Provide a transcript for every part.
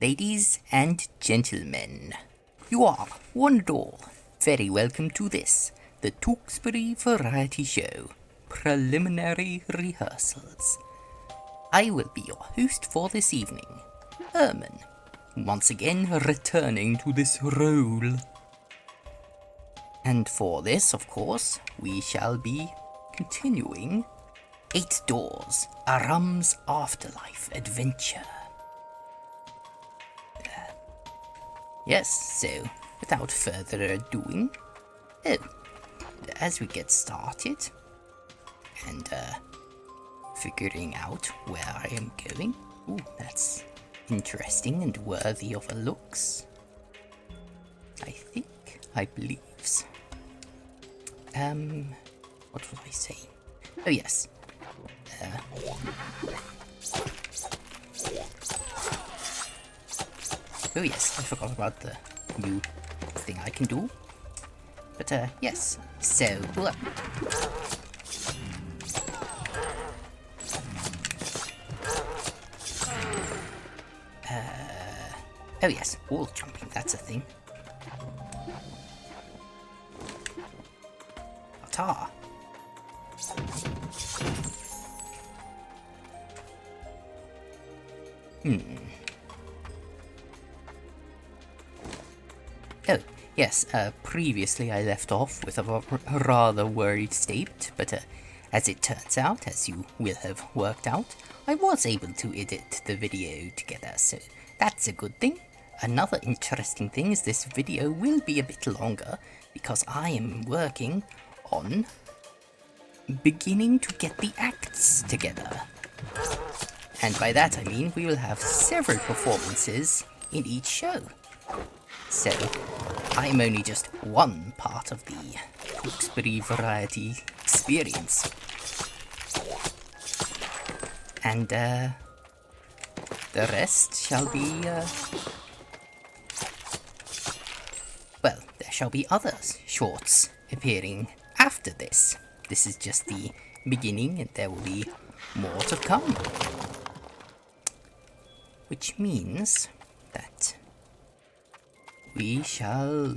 Ladies and gentlemen, you are, one and all, very welcome to this, the Tewksbury Variety Show, Preliminary Rehearsals. I will be your host for this evening, Herman, once again returning to this role. And for this, of course, we shall be continuing 8 Doors, Arum's Afterlife Adventure. Yes, so, without further ado, as we get started, and, figuring out where I am going, ooh, that's interesting and worthy of a looks, I believe. What was I saying? Oh yes, oh yes, I forgot about the new thing I can do. But yes, so oh yes, wall jumping, that's a thing. Ta. Oh, yes, previously I left off with a rather worried state, but as it turns out, as you will have worked out, I was able to edit the video together, so that's a good thing. Another interesting thing is this video will be a bit longer, because I am working on beginning to get the acts together. And by that I mean we will have several performances in each show. So, I'm only just one part of the Tewksbury variety experience. And, the rest shall be, well, there shall be other shorts appearing after this. This is just the beginning, and there will be more to come. Which means that we shall,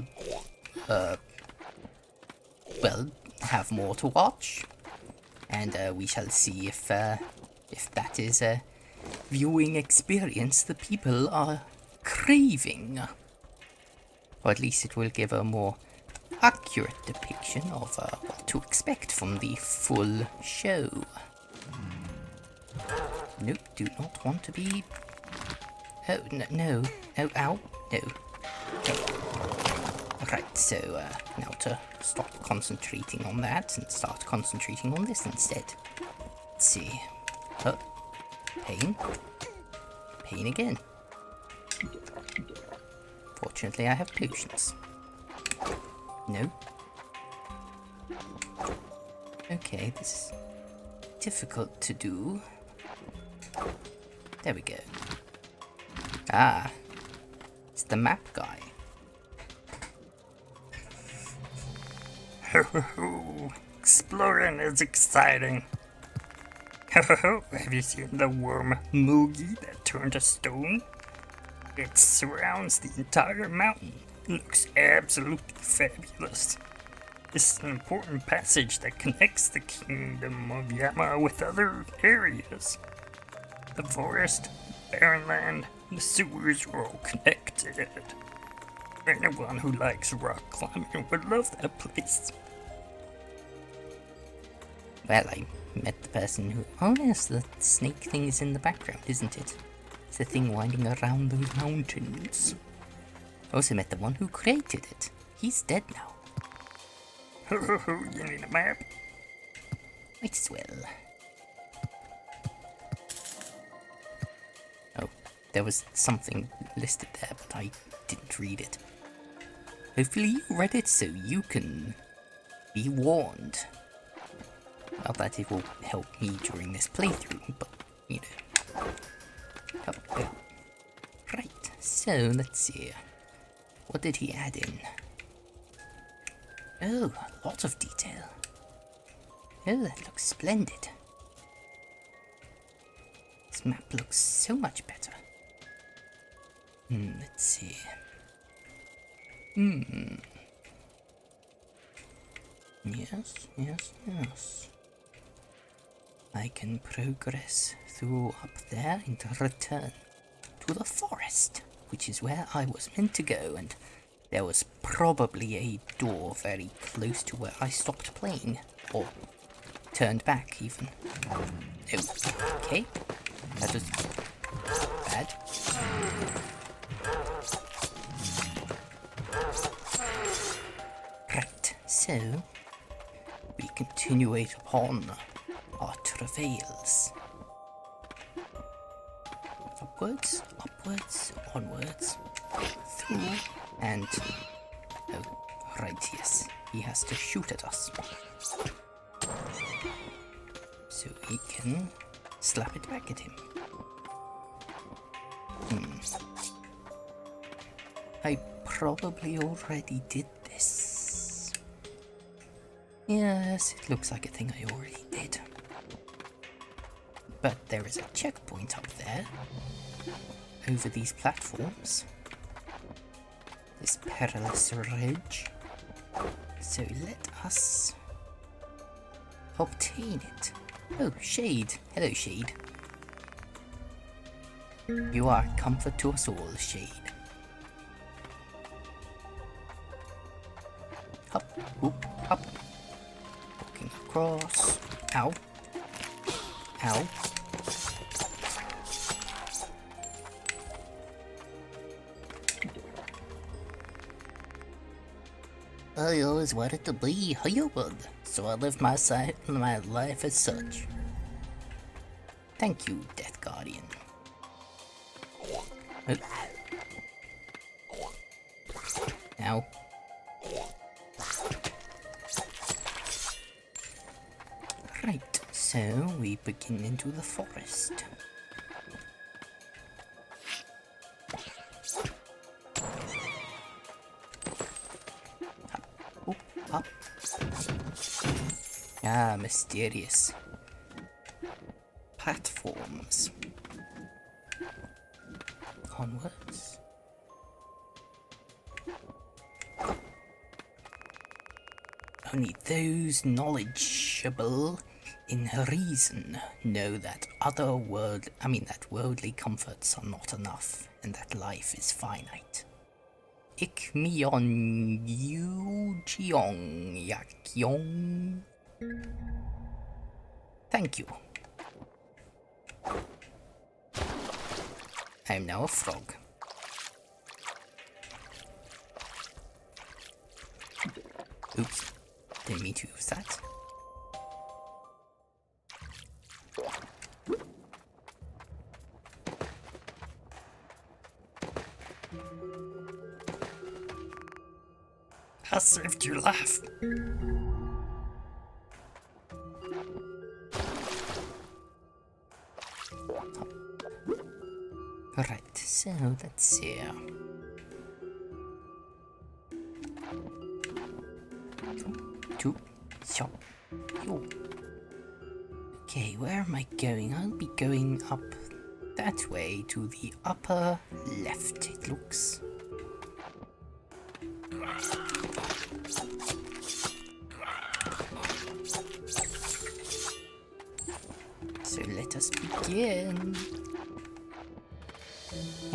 well, have more to watch, and we shall see if that is a viewing experience the people are craving. Or at least it will give a more accurate depiction of what to expect from the full show. Nope, do not want to be... Oh, no. Oh, ow. No. Okay. Right, so now to stop concentrating on that and start concentrating on this instead. Let's see. Oh, pain. Pain again. Fortunately, I have potions. No. Okay, this is difficult to do. There we go. Ah, it's the map guy. Ho ho ho, exploring is exciting. Ho ho ho, have you seen the worm Moogie that turned to stone? It surrounds the entire mountain. Looks absolutely fabulous. This is an important passage that connects the Kingdom of Yama with other areas. The forest, barren land, the sewers are all connected. Anyone who likes rock climbing would love that place. Well, I met the person who... Oh yes, the snake thing is in the background, isn't it? It's the thing winding around those mountains. I also met the one who created it. He's dead now. Ho ho ho, you need a map? Might as well. Oh, there was something listed there, but I didn't read it. Hopefully you read it so you can be warned. Not that it will help me during this playthrough, but, you know. Oh, oh. Right, so let's see. What did he add in? Oh, a lot of detail. Oh, that looks splendid. This map looks so much better. Let's see. Yes. I can progress through up there and return to the forest, which is where I was meant to go, and there was probably a door very close to where I stopped playing, or turned back even. Oh, okay, that was bad. Right, so we continuate upon our travails. Upwards, onwards, through, and... oh, right, yes. He has to shoot at us. So we can slap it back at him. I probably already did this. Yes, it looks like a thing I already did. But there is a checkpoint up there, over these platforms. This peerless ridge. So let us obtain it. Oh, Shade. Hello, Shade. You are comfort to us all, Shade. Up, whoop, up. Walking across. Ow. Ow. I always wanted to be a human, so I live my life as such. Thank you, Death Guardian. Oh. Ow. Right, so we begin into the forest. Up. Ah, mysterious platforms. Onwards. Only those knowledgeable in reason know that that worldly comforts are not enough, and that life is finite. Ik myon yu jiong yak yong. Thank you. I am now a frog. Oops, didn't mean to use that. I saved your life. Right, so let's see. Two, so, yo. Okay, where am I going? I'll be going up that way to the upper left, it looks. So let us begin.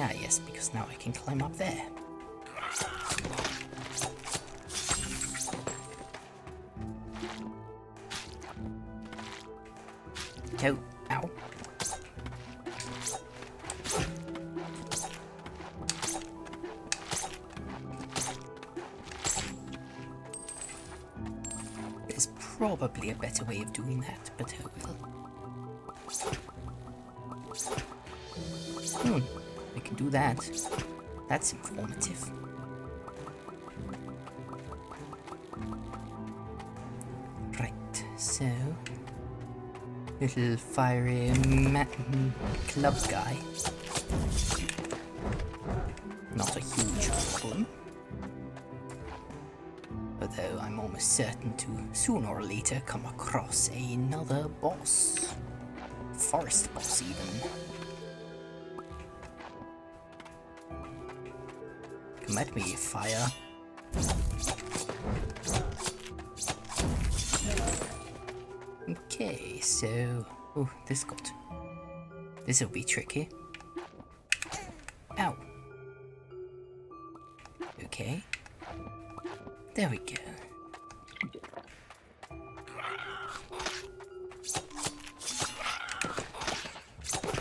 Ah, yes, because now I can climb up there. Oh, ow. There's probably a better way of doing that, but oh well. I can do that. That's informative. Right, so... little fiery club guy. Not a huge problem. Although I'm almost certain to sooner or later come across another boss. Forest boss even. Come at me, fire. Okay, so... Oh, this'll be tricky. Ow. Okay. There we go.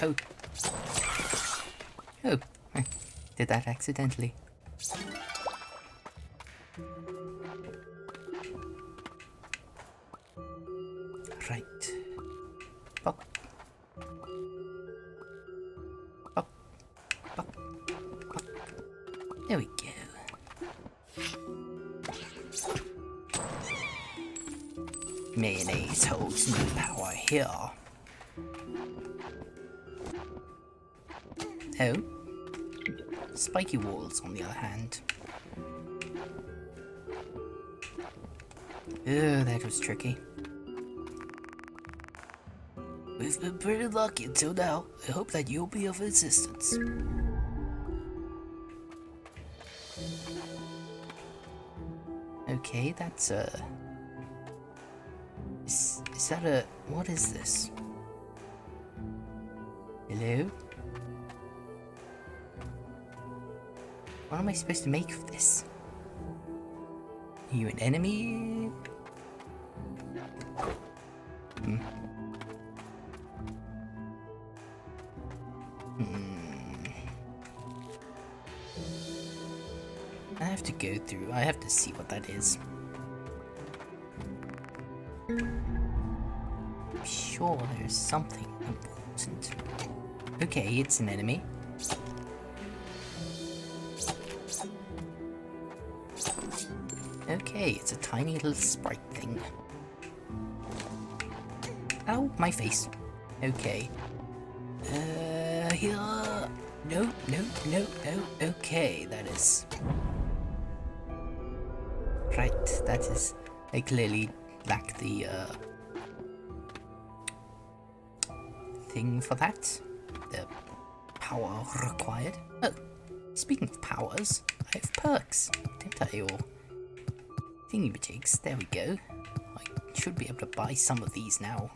Oh. Oh. I did that accidentally. Right. Pop. Pop. Pop. Pop. There we go. Mayonnaise holds no power here. Oh. Spiky walls, on the other hand. Oh, that was tricky. We've been pretty lucky until now. I hope that you'll be of assistance. Okay, that's Is that a... what is this? Hello? What am I supposed to make of this? Are you an enemy? I have to go through. I have to see what that is. I'm sure there's something important. Okay, it's an enemy. Okay, it's a tiny little sprite thing. Ow, my face. Okay. Here. No. Okay, that is... Right, that is... I clearly lack the, thing for that. The power required. Oh, speaking of powers, I have perks, don't I, or thingy-majigs. There we go. I should be able to buy some of these now.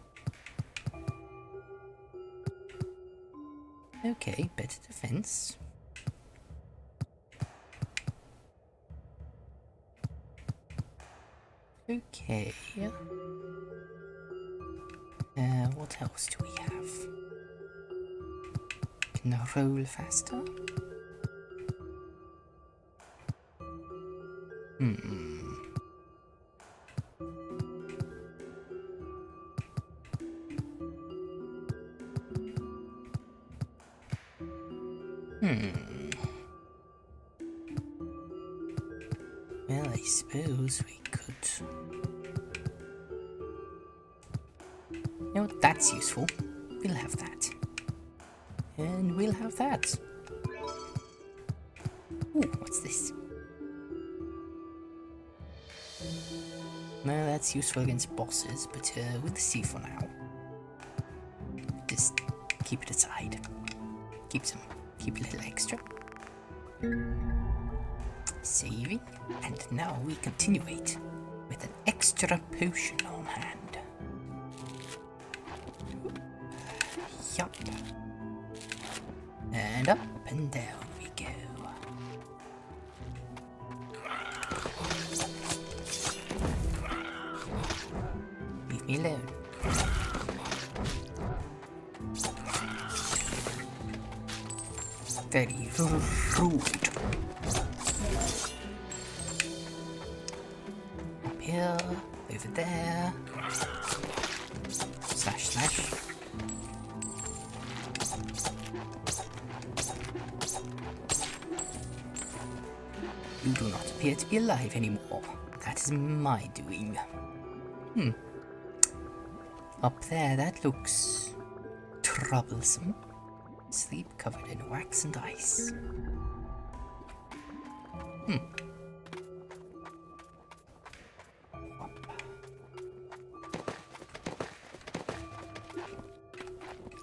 Okay, better defense. Okay. What else do we have? Can I roll faster? Well, I suppose we could... You know what, that's useful. We'll have that. And we'll have that. Ooh, what's this? No, that's useful against bosses, but we'll see for now. Just keep it aside. Keep a little extra. Saving, and now we continuate with an extra potion on hand. Yup. And up and down we go. Leave me alone. Very rude. Up here, over there. Slash, slash. You do not appear to be alive anymore. That is my doing. Up there, that looks troublesome. Sleep covered in wax and ice.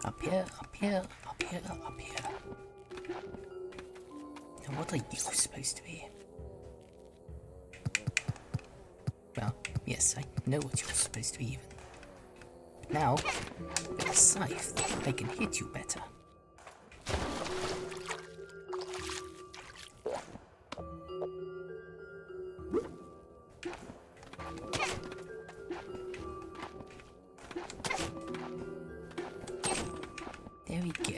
Up here, up here, up here, up here. And what are you supposed to be? Well, yes, I know what you're supposed to be even. But now, with a scythe, I can hit you better. There we go.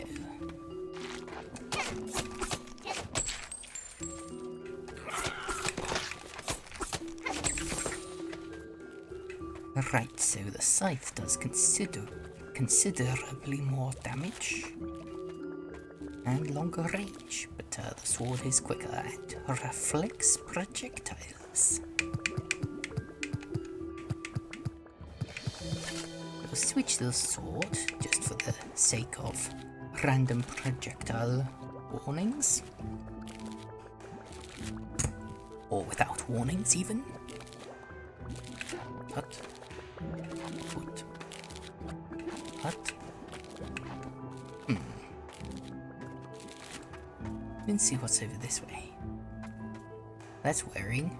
Right, so the scythe does considerably more damage and longer range, but the sword is quicker and reflects projectiles. We'll switch the sword just for the sake of random projectile warnings. Or without warnings even. What? What? Let's see what's over this way. That's wearing.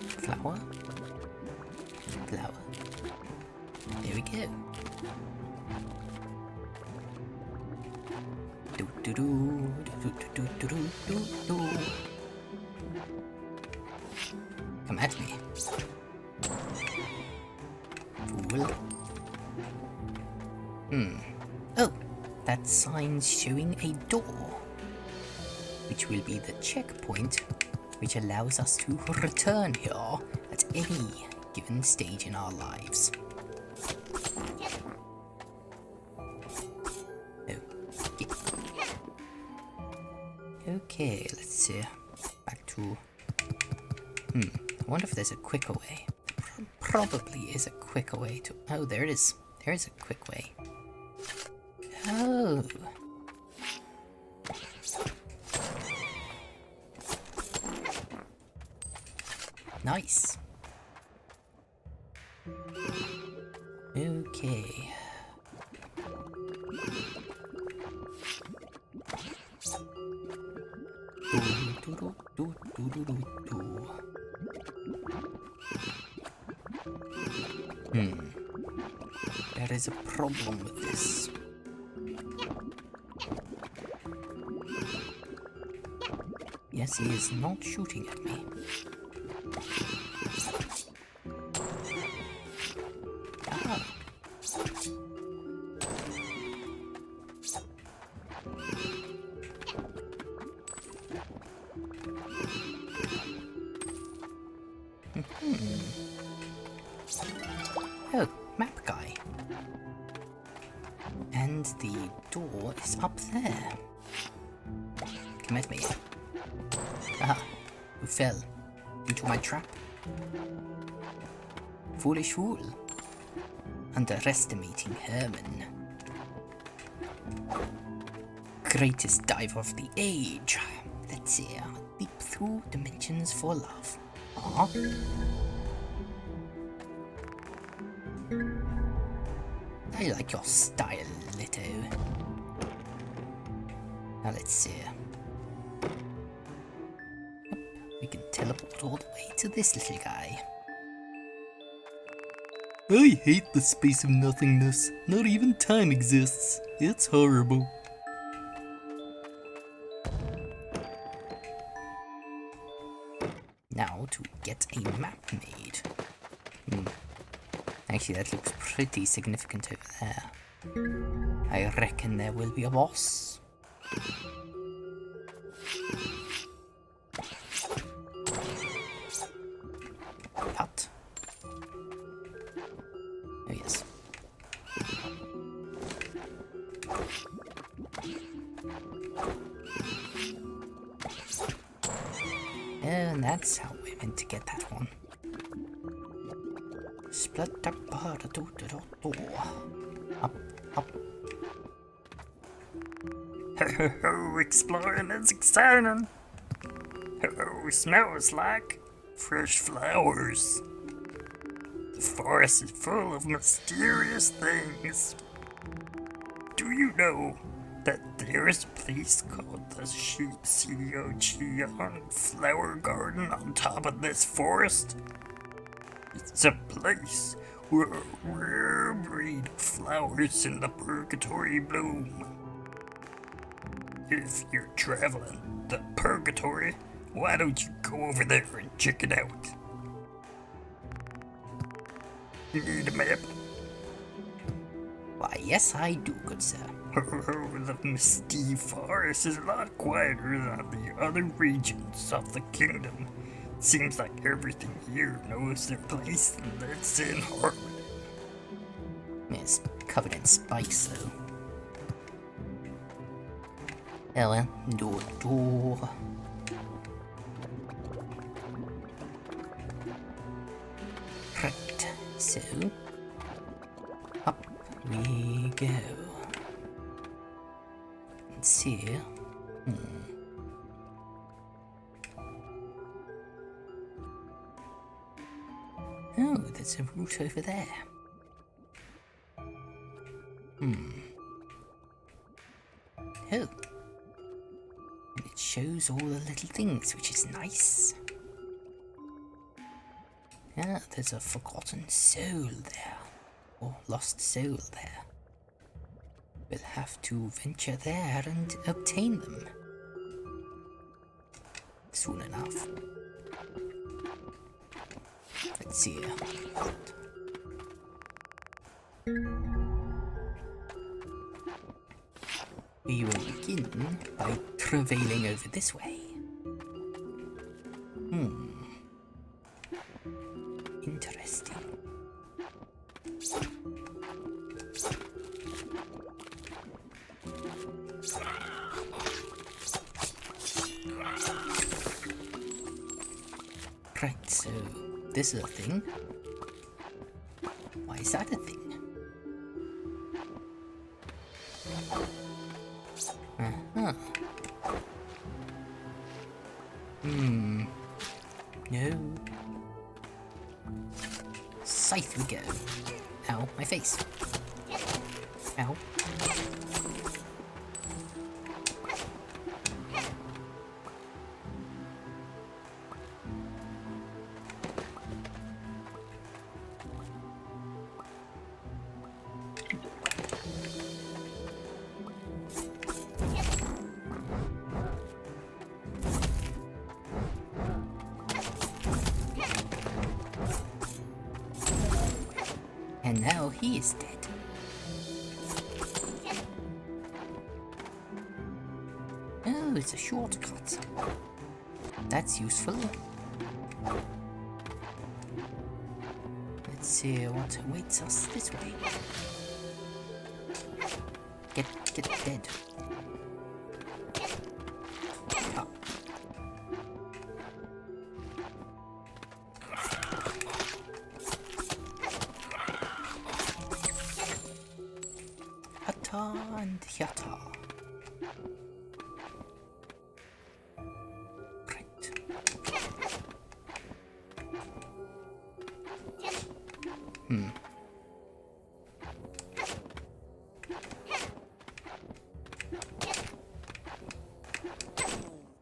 Flower. Flower. There we go. Do do do do do do do do do. Come at me. Fool. Oh, that sign's showing a door, which will be the checkpoint which allows us to return here at any given stage in our lives. Okay, let's see. Back to... I wonder if there's a quicker way. Probably is a quicker way to... Oh, there it is. There is a quick way. Oh. Nice. Okay. There is a problem with this. Yes, he is not shooting at me. Ah. Oh, map guy. And the door is up there. Come at me. Ah, you fell into my trap. Foolish fool. Underestimating Herman. Greatest dive of the age. Let's see. Leap through dimensions for love. Aww. I like your style, Lito. Now let's see. Yep, we can teleport all the way to this little guy. I hate the space of nothingness. Not even time exists. It's horrible. Now to get a map made. Actually, that looks pretty significant over there. I reckon there will be a boss. What? Oh yes. And that's how we're meant to get that one. Split up, up, up. Ho, exploring is exciting. Ho, smells like fresh flowers. The forest is full of mysterious things. Do you know that there is a place called the Shiochion Flower Garden on top of this forest? It's a place where a rare breed of flowers in the purgatory bloom. If you're traveling the purgatory, why don't you go over there and check it out? You need a map? Why, yes, I do, good sir. The misty forest is a lot quieter than the other regions of the kingdom. Seems like everything here knows their place and lives in harmony. It's covered in spikes, though. Oh well, door. Right, so up we go. Let's see. Oh, there's a route over there. Oh. And it shows all the little things, which is nice. Ah, there's a forgotten soul there. Or lost soul there. We'll have to venture there and obtain them. Soon enough. Let's see. We will begin by travailing over this way. Interesting. Right, so this is a thing. Why is that a thing? No. Scythe we go. Ow, my face. Ow. And now he is dead. Oh, it's a shortcut. That's useful. Let's see what awaits us this way. Get dead. Up. Hatta and Yatta. Right.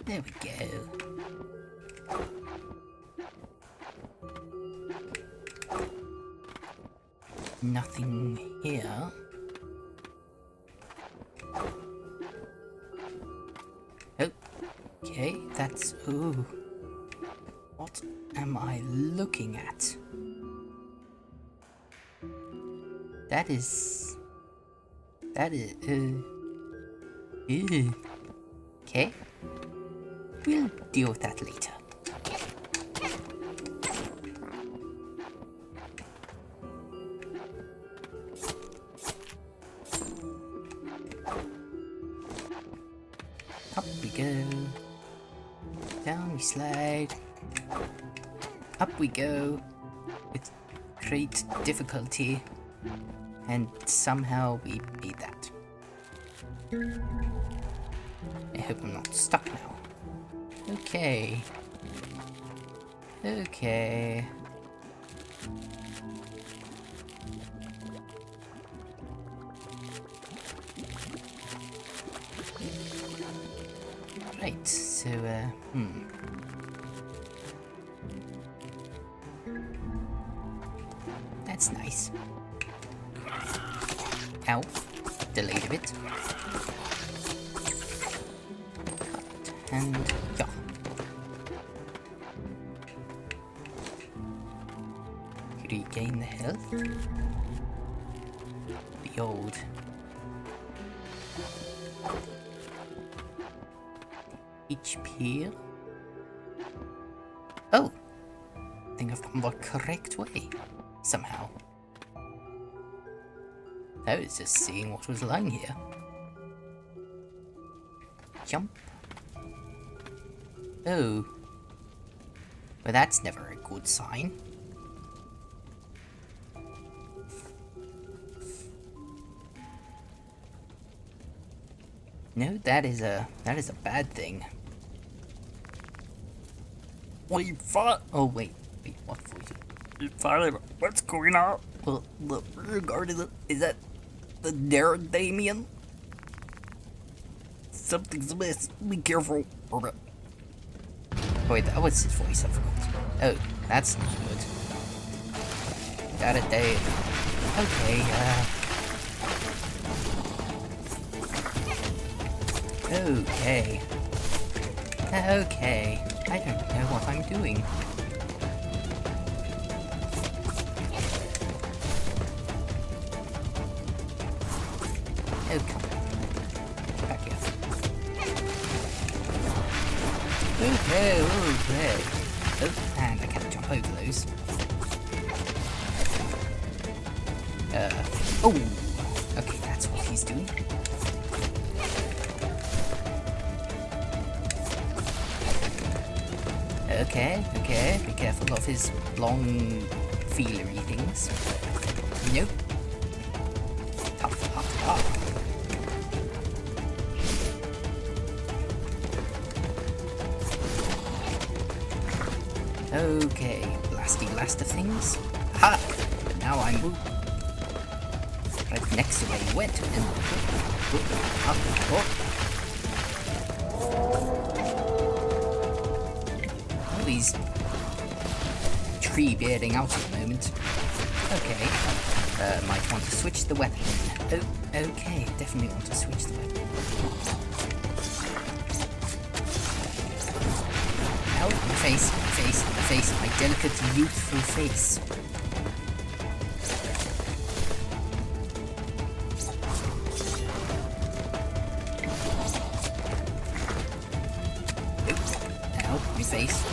There we go. Nothing here. Okay, that's... ooh. What am I looking at? That is... ew. Okay. We'll deal with that later. Up we go. Down we slide. Up we go. With great difficulty. And somehow we made that. I hope I'm not stuck now. Okay. Okay. Right, so, That's nice. Ow. Delayed a bit. Cut. And, yeah. Regain the health. The old. HP. Oh! I think I've gone the correct way. Somehow. I was just seeing what was lying here. Jump. Oh. Well, that's never a good sign. No, that is a bad thing. We fought. Oh wait, what voice? You fought. What's going on? Well, the rear guard is that the Darren Damien? Something's amiss. Be careful. Oh wait, that was his voice, I forgot. Oh, that's not good. Got it, Dave. Okay, Okay. Okay. I don't know what I'm doing. Oh, come on. Back here. Okay, okay. Oh, and I can't jump over those. Oh! Okay, that's what he's doing. Okay, be careful of his long, feelery things. Nope. Tough. Okay, blasty blast of things. Ha! But now I'm right next to a wet and He's tree bearding out at the moment. Okay. Might want to switch the weapon. Oh, okay. Definitely want to switch the weapon. Ow, my face, my delicate, youthful face. Ow, my face.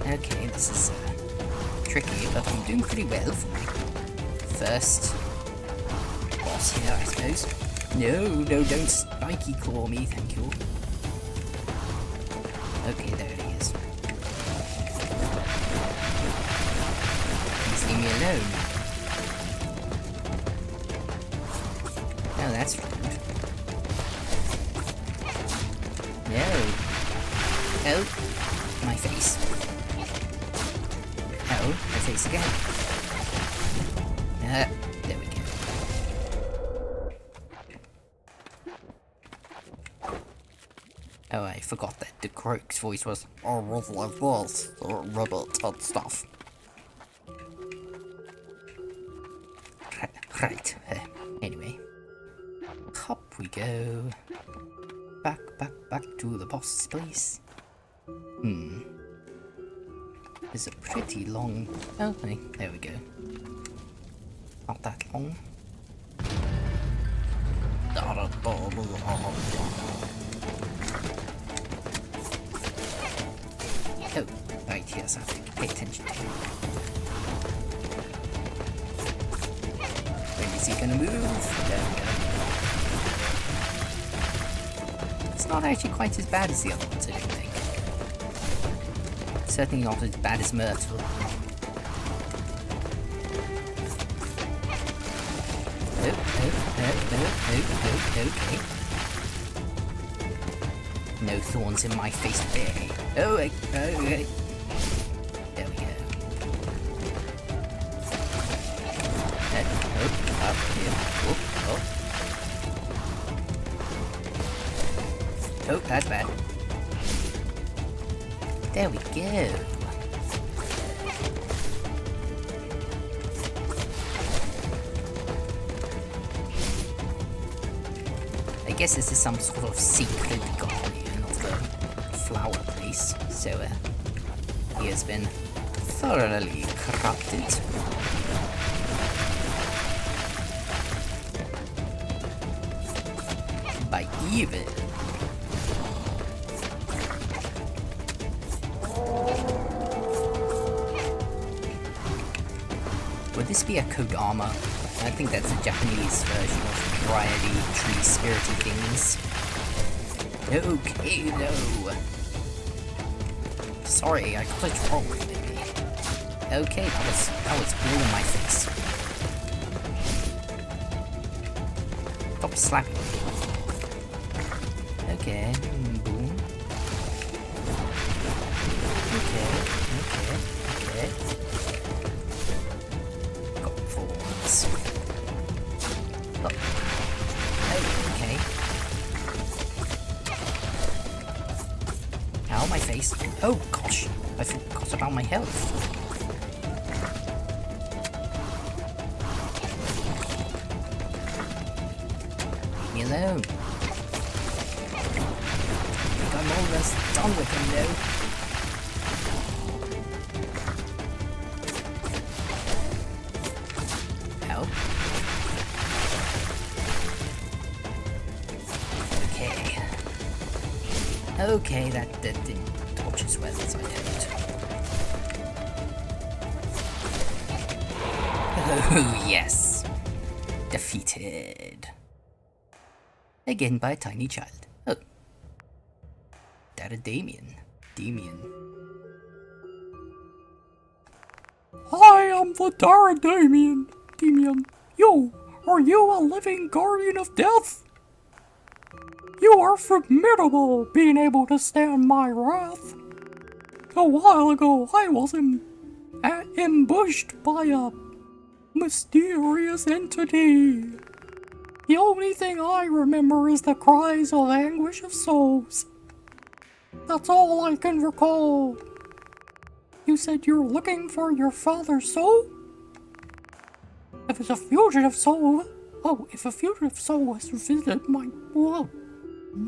Okay, this is tricky, but I'm doing pretty well for my first boss here, I suppose. No, don't spiky claw me, thank you. Okay, there it is. Please leave me alone. Oh, that's rude. No. Oh, my face. Oh, my face again. There we go. Oh, I forgot that the Croak's voice was like this, ribbit and stuff. Right, anyway. Up we go. Back to the boss's place. There's a pretty long... Oh, hey, there we go. Not that long. Oh, right, here's something to pay attention to. When is he gonna move? There we go. It's not actually quite as bad as the other ones, I don't think. Certainly not as bad as Myrtle. Okay. No thorns in my face today. Oh, okay. There we go. up here. Oh, oh. Oh, that's bad. There we go. I guess this is some sort of secret guardian of the flower place, so he has been thoroughly corrupted. By evil. Would this be a Kodama? I think that's a Japanese version of Dryady tree spirity things. Okay, no. Sorry, I got it wrong, maybe. Okay, that was all in my face. Stop slapping me. Okay, boom. Okay. Got thorns. Oh. Okay. Ow, my face. Oh gosh, I forgot about my health. Leave me alone. I'm almost done with him though. Help. Okay, that didn't touch as well as I hoped. Oh yes! Defeated. Again by a tiny child. Oh. That a Damien. I am the Damien. You, are you a living guardian of death? You are formidable, being able to stand my wrath. A while ago, I was ambushed by a mysterious entity. The only thing I remember is the cries of anguish of souls. That's all I can recall. You said you're looking for your father's soul? If a fugitive soul has visited my... Whoa.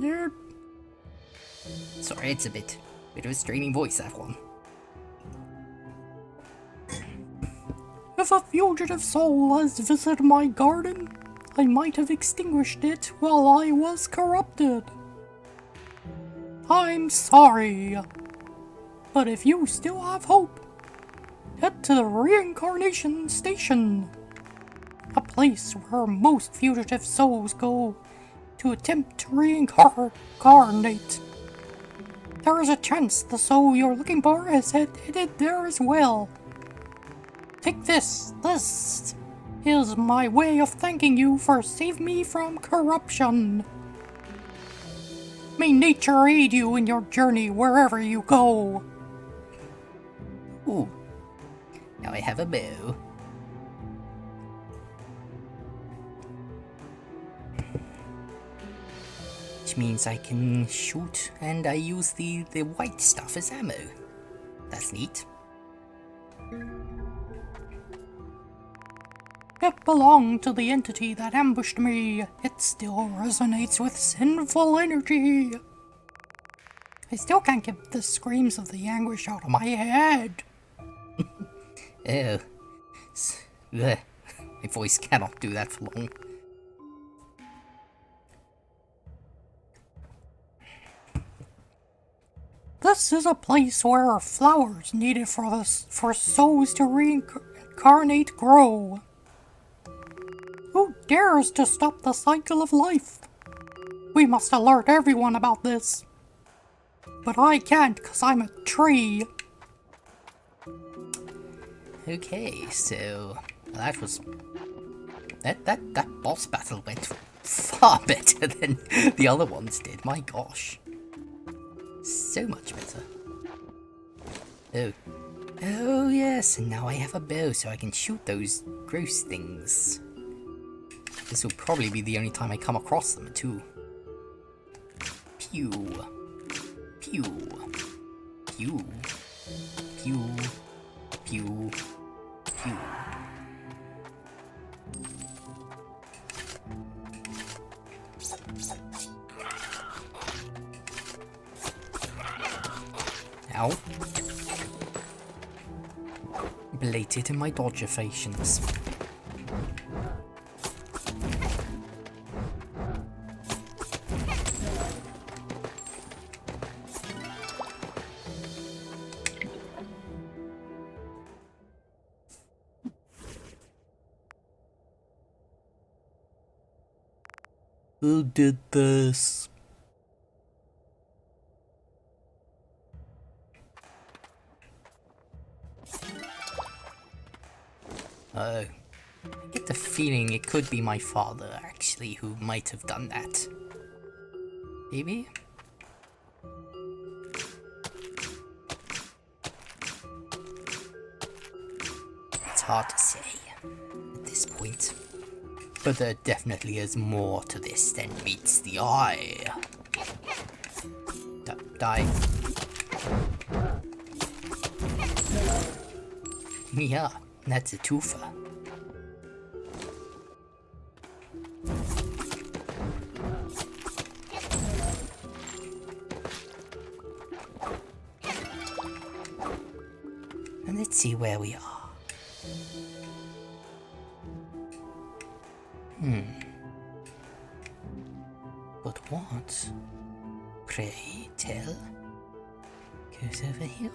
Yeah. Sorry, it's a bit of a straining voice, that one. If a fugitive soul has visited my garden, I might have extinguished it while I was corrupted. I'm sorry. But if you still have hope, head to the reincarnation station. A place where most fugitive souls go to attempt to reincarnate. There is a chance the soul you're looking for is headed there as well. Take this. This is my way of thanking you for saving me from corruption. May nature aid you in your journey wherever you go. Ooh. Now I have a bow. Which means I can shoot, and I use the white stuff as ammo. That's neat. It belonged to the entity that ambushed me. It still resonates with sinful energy. I still can't get the screams of the anguish out of my head. Oh. My voice cannot do that for long. This is a place where flowers needed for souls to reincarnate grow. Who dares to stop the cycle of life? We must alert everyone about this. But I can't, because I'm a tree. Okay, so that was that boss battle went far better than the other ones did. My gosh, so much better. Oh yes, and now I have a bow, so I can shoot those gross things. This will probably be the only time I come across them, too. Pew. Pew. Pew. Pew. Pew. Pew. Ow. Belated in my dodgifications. Who did this? Oh, I get the feeling it could be my father, actually, who might have done that. Maybe? It's hard to say at this point. But there definitely is more to this than meets the eye. Die. Yeah, that's a twofer. And let's see where we are. But what, pray tell, goes over here?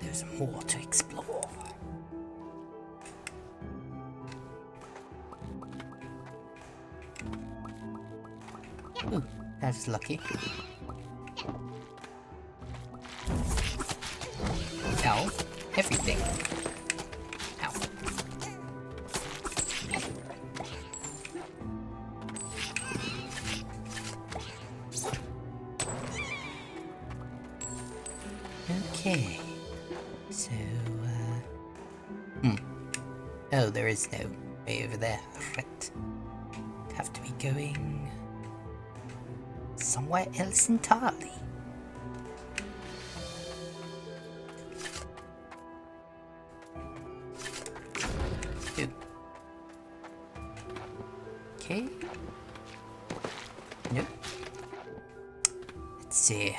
There's more to explore. Ooh, that's lucky. Ow, everything. Ow. Okay, so, oh, there is no way over there, right. Have to be going somewhere else entirely. Ooh. Okay. Nope. Let's see.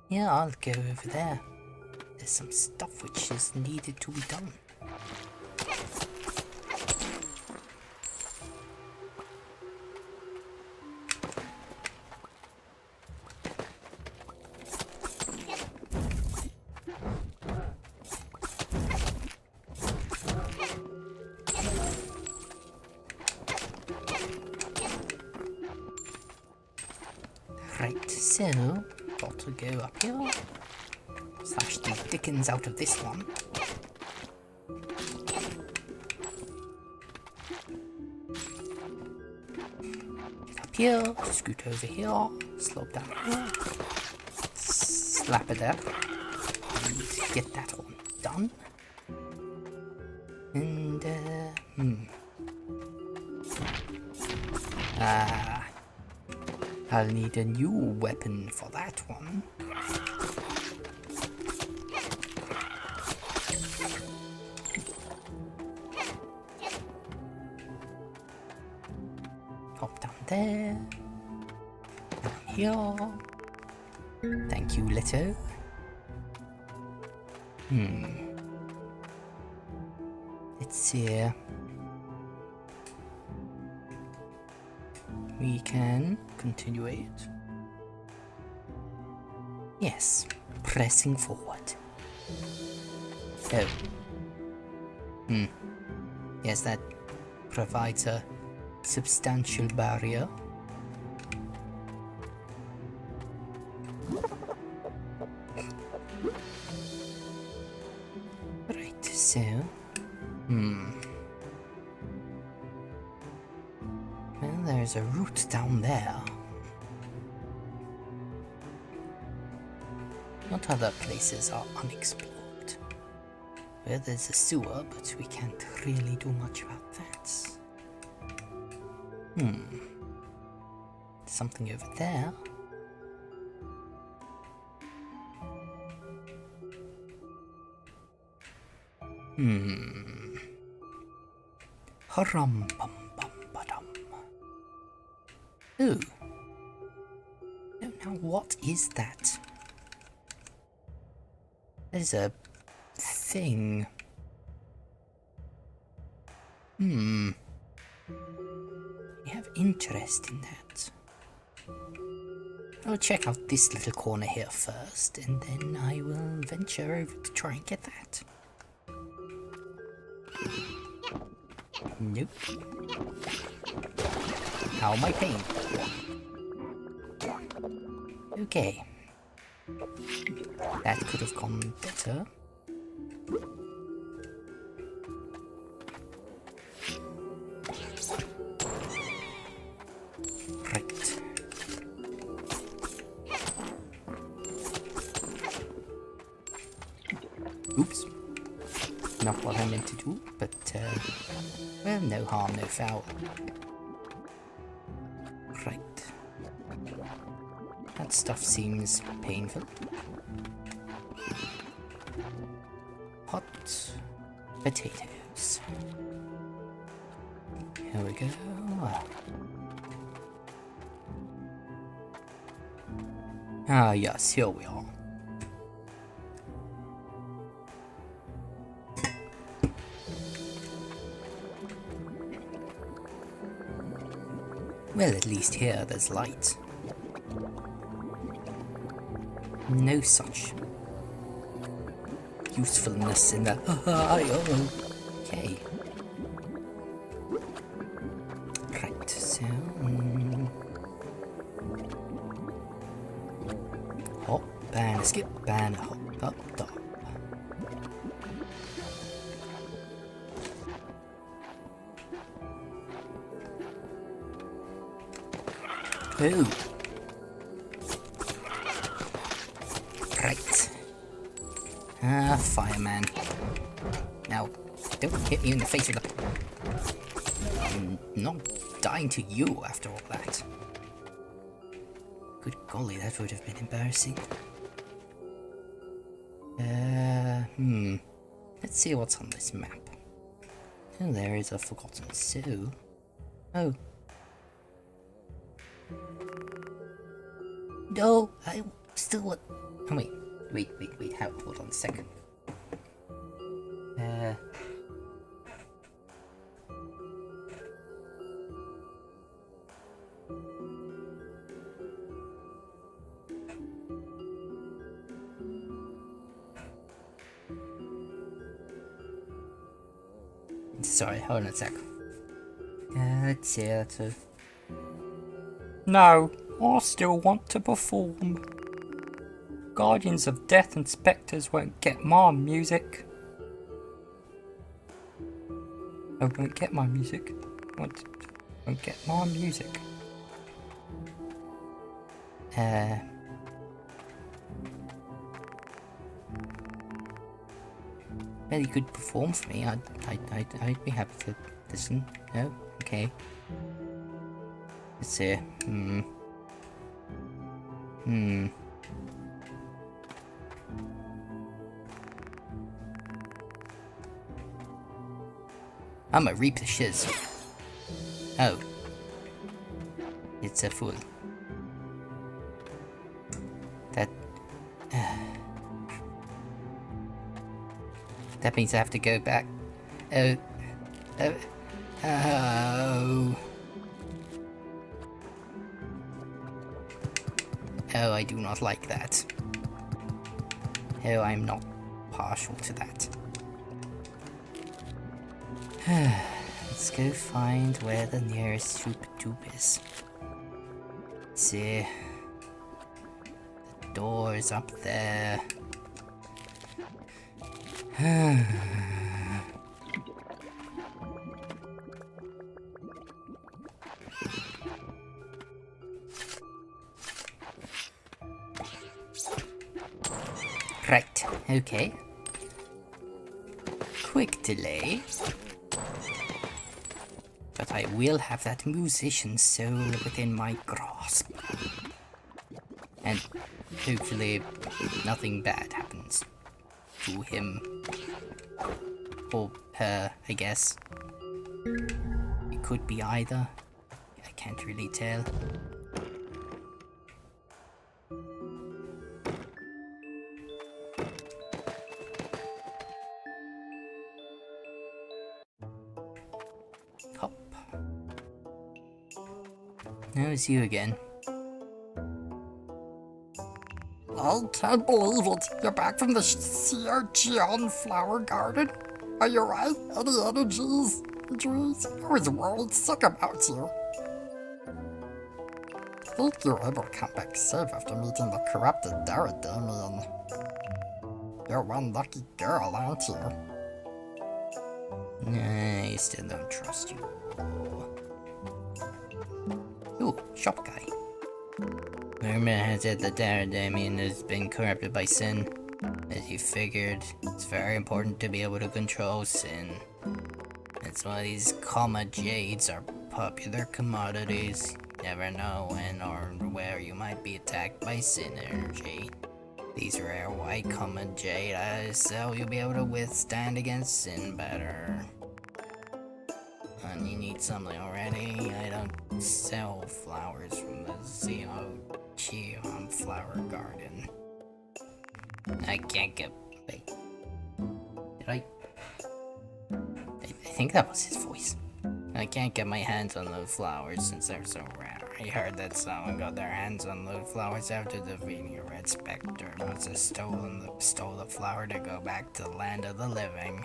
Yeah, I'll go over there. There's some stuff which is needed to be done. Right, so got to go up here. Slash the dickens out of this one. Get up here, scoot over here, slope down here, slap it up, and get that one done. And, I'll need a new weapon for that one. Hop down there. Down here. Thank you, Leto. Let's see. We can continue it. Yes, pressing forward. Oh. Yes, that provides a substantial barrier. Right, so... Well, there's a route down there. What other places are unexplored? Well, there's a sewer, but we can't really do much about that. Something over there. Harum bum bum badum. Ooh. Now what is that? There's a thing. You have interest in that. I'll check out this little corner here first, and then I will venture over to try and get that. Nope. How am I paying? Okay. That could have gone better. Right. Oops. Not what I meant to do, but, well, no harm, no foul. Right. That stuff seems painful. Hot potatoes. Here we go. Ah, yes, here we are. Well, at least here there's light. No such usefulness in the okay. Right, so hop and a skip and a hop up top. Oh. Right. Ah, fireman. Now, don't hit me in the face with the... I'm not dying to you after all that. Good golly, that would have been embarrassing. Let's see what's on this map. Oh, there is a forgotten zoo. Oh. No, I still want... Oh, wait, hold on a second. Sorry, hold on a sec. Let's see, that's a... No, I still want to perform. Guardians of Death and Spectres won't get my music. I won't get my music. Won't get my music. Well, you could perform for me. I'd be happy to listen. No? Okay. Let's see. I'ma reap the shiz. Oh. It's a fool. That... that means I have to go back. Oh. Oh, I do not like that. Oh, I'm not partial to that. Let's go find where the nearest soup tube is. Let's see. The door is up there. Right, okay. quick delay. But I will have that musician's soul within my grasp. And hopefully nothing bad happens to him. Or her, I guess. It could be either. I can't really tell. Hop. Now it's you again. I can't believe it. You're back from the Xiaoqian flower garden. Are you right? Any energies? Injuries? I was worried sick about you. I think you were able to come back safe after meeting the corrupted Damien. You're one lucky girl, aren't you? I still don't trust you. Ooh, shop guy. Herman has said that Damien has been corrupted by sin. As you figured, it's very important to be able to control sin. That's why these comma jades are popular commodities. Never know when or where you might be attacked by sin energy. These rare white comma jade I sell, you'll be able to withstand against sin better. And you need something already. I don't sell flowers from the Xiaoqian flower garden. I can't get. Wait. Did I think that was his voice. I can't get my hands on the flowers since they're so rare. I heard that someone got their hands on the flowers after defeating a red spectre. Must have stole the flower to go back to the land of the living.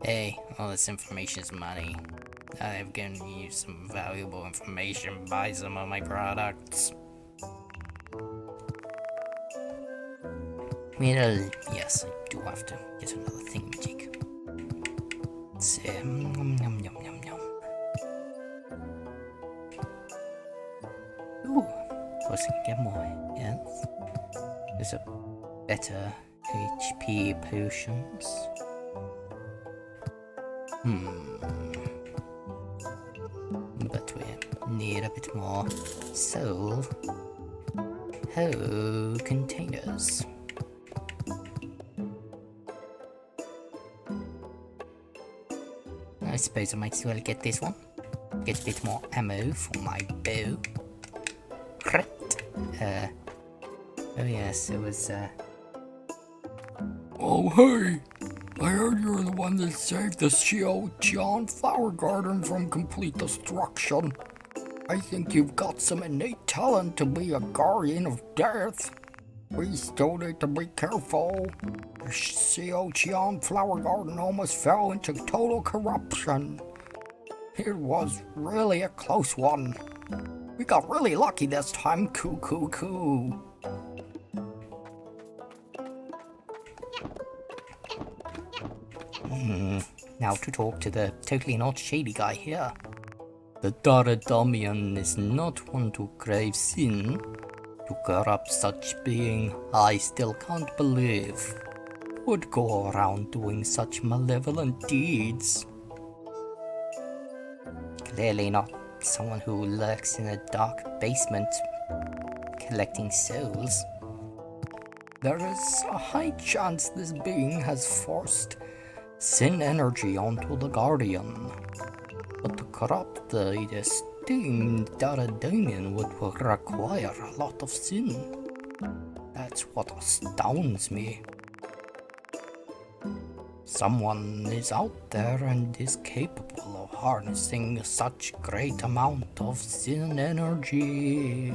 Hey, all this information is money. I've given you some valuable information. Buy some of my products. Well, yes, I do have to get another thingamajig. Let's yum yum yum yum yum. Ooh, of course I can get more, yes. There's a better HP potions. But we need a bit more soul. Oh, containers. I suppose I might as well get this one. Get a bit more ammo for my bow. Oh yes, it was, Oh hey! I heard you're the one that saved the Xiaoqian flower garden from complete destruction. I think you've got some innate talent to be a guardian of death. We still need to be careful. The Xiaoqian flower garden almost fell into total corruption. It was really a close one. We got really lucky this time, coo. now to talk to the totally not shady guy here. The Damien is not one to crave sin. To corrupt such being, I still can't believe would go around doing such malevolent deeds. Clearly not someone who lurks in a dark basement collecting souls. There is a high chance this being has forced sin energy onto the Guardian. But to corrupt the esteemed Damien would require a lot of sin. That's what astounds me. Someone is out there and is capable of harnessing such great amount of sin energy.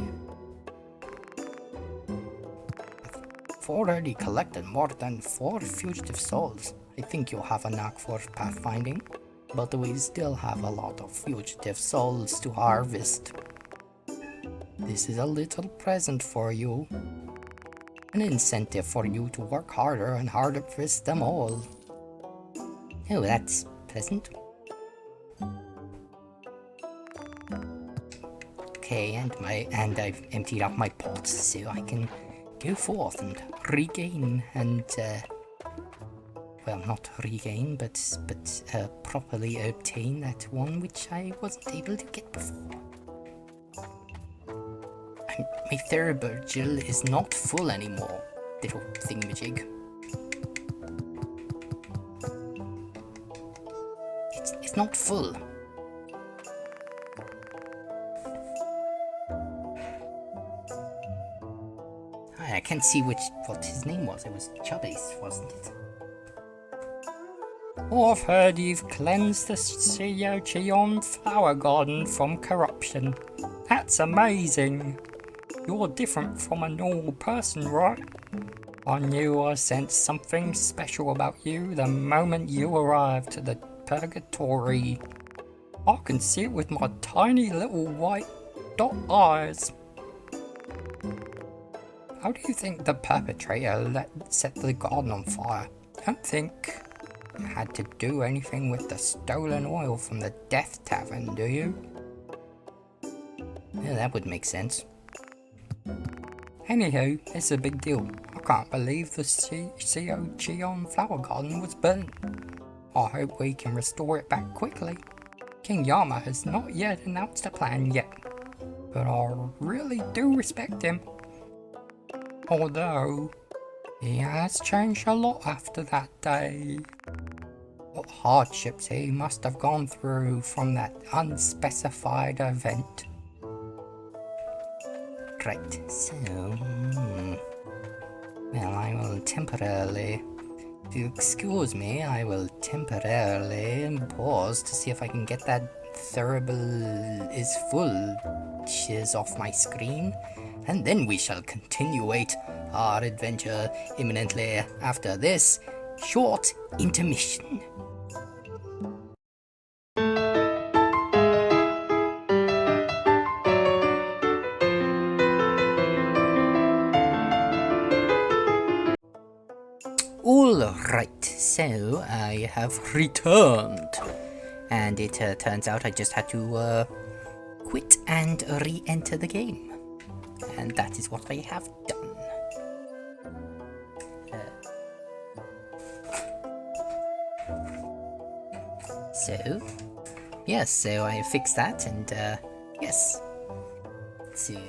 I've already collected more than 4 fugitive souls. I think you'll have a knack for pathfinding, but we still have a lot of fugitive souls to harvest. This is a little present for you. An incentive for you to work harder and harvest them all. Oh, that's pleasant. Okay, and I've emptied out my pots, so I can go forth and regain and well, not regain, but properly obtain that one which I wasn't able to get before. My Thurbergil is not full anymore, little thingamajig. It's not full. I can't see what his name was. It was Chubby's, wasn't it? Oh, I've heard you've cleansed the Cheon flower garden from corruption. That's amazing. You're different from a normal person, right? I knew I sensed something special about you the moment you arrived at the purgatory. I can see it with my tiny little white dot eyes. How do you think the perpetrator set the garden on fire? I don't think you had to do anything with the stolen oil from the Death Tavern, do you? Yeah, that would make sense. Anywho, it's a big deal. I can't believe the Cheon flower garden was burnt. I hope we can restore it back quickly. King Yama has not yet announced a plan yet, but I really do respect him. Although, he has changed a lot after that day. What hardships he must have gone through from that unspecified event. Right, so... well, I will temporarily... if you excuse me, I will temporarily pause to see if I can get that Thurible is full shiz off my screen, and then we shall continuate our adventure imminently after this short intermission. Alright, so I have returned, and it turns out I just had to quit and re-enter the game, and that is what I have done. So, yes, so I fixed that, and yes, let's see.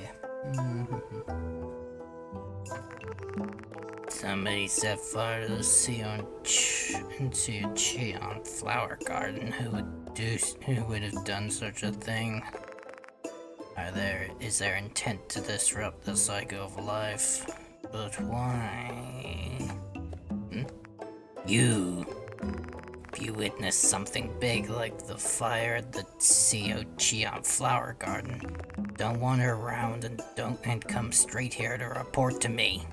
Somebody set fire to the Cheon flower garden. Who would have done such a thing? Is there intent to disrupt the cycle of life? But why? You witness something big like the fire at the Cheon flower garden. Don't wander around and come straight here to report to me.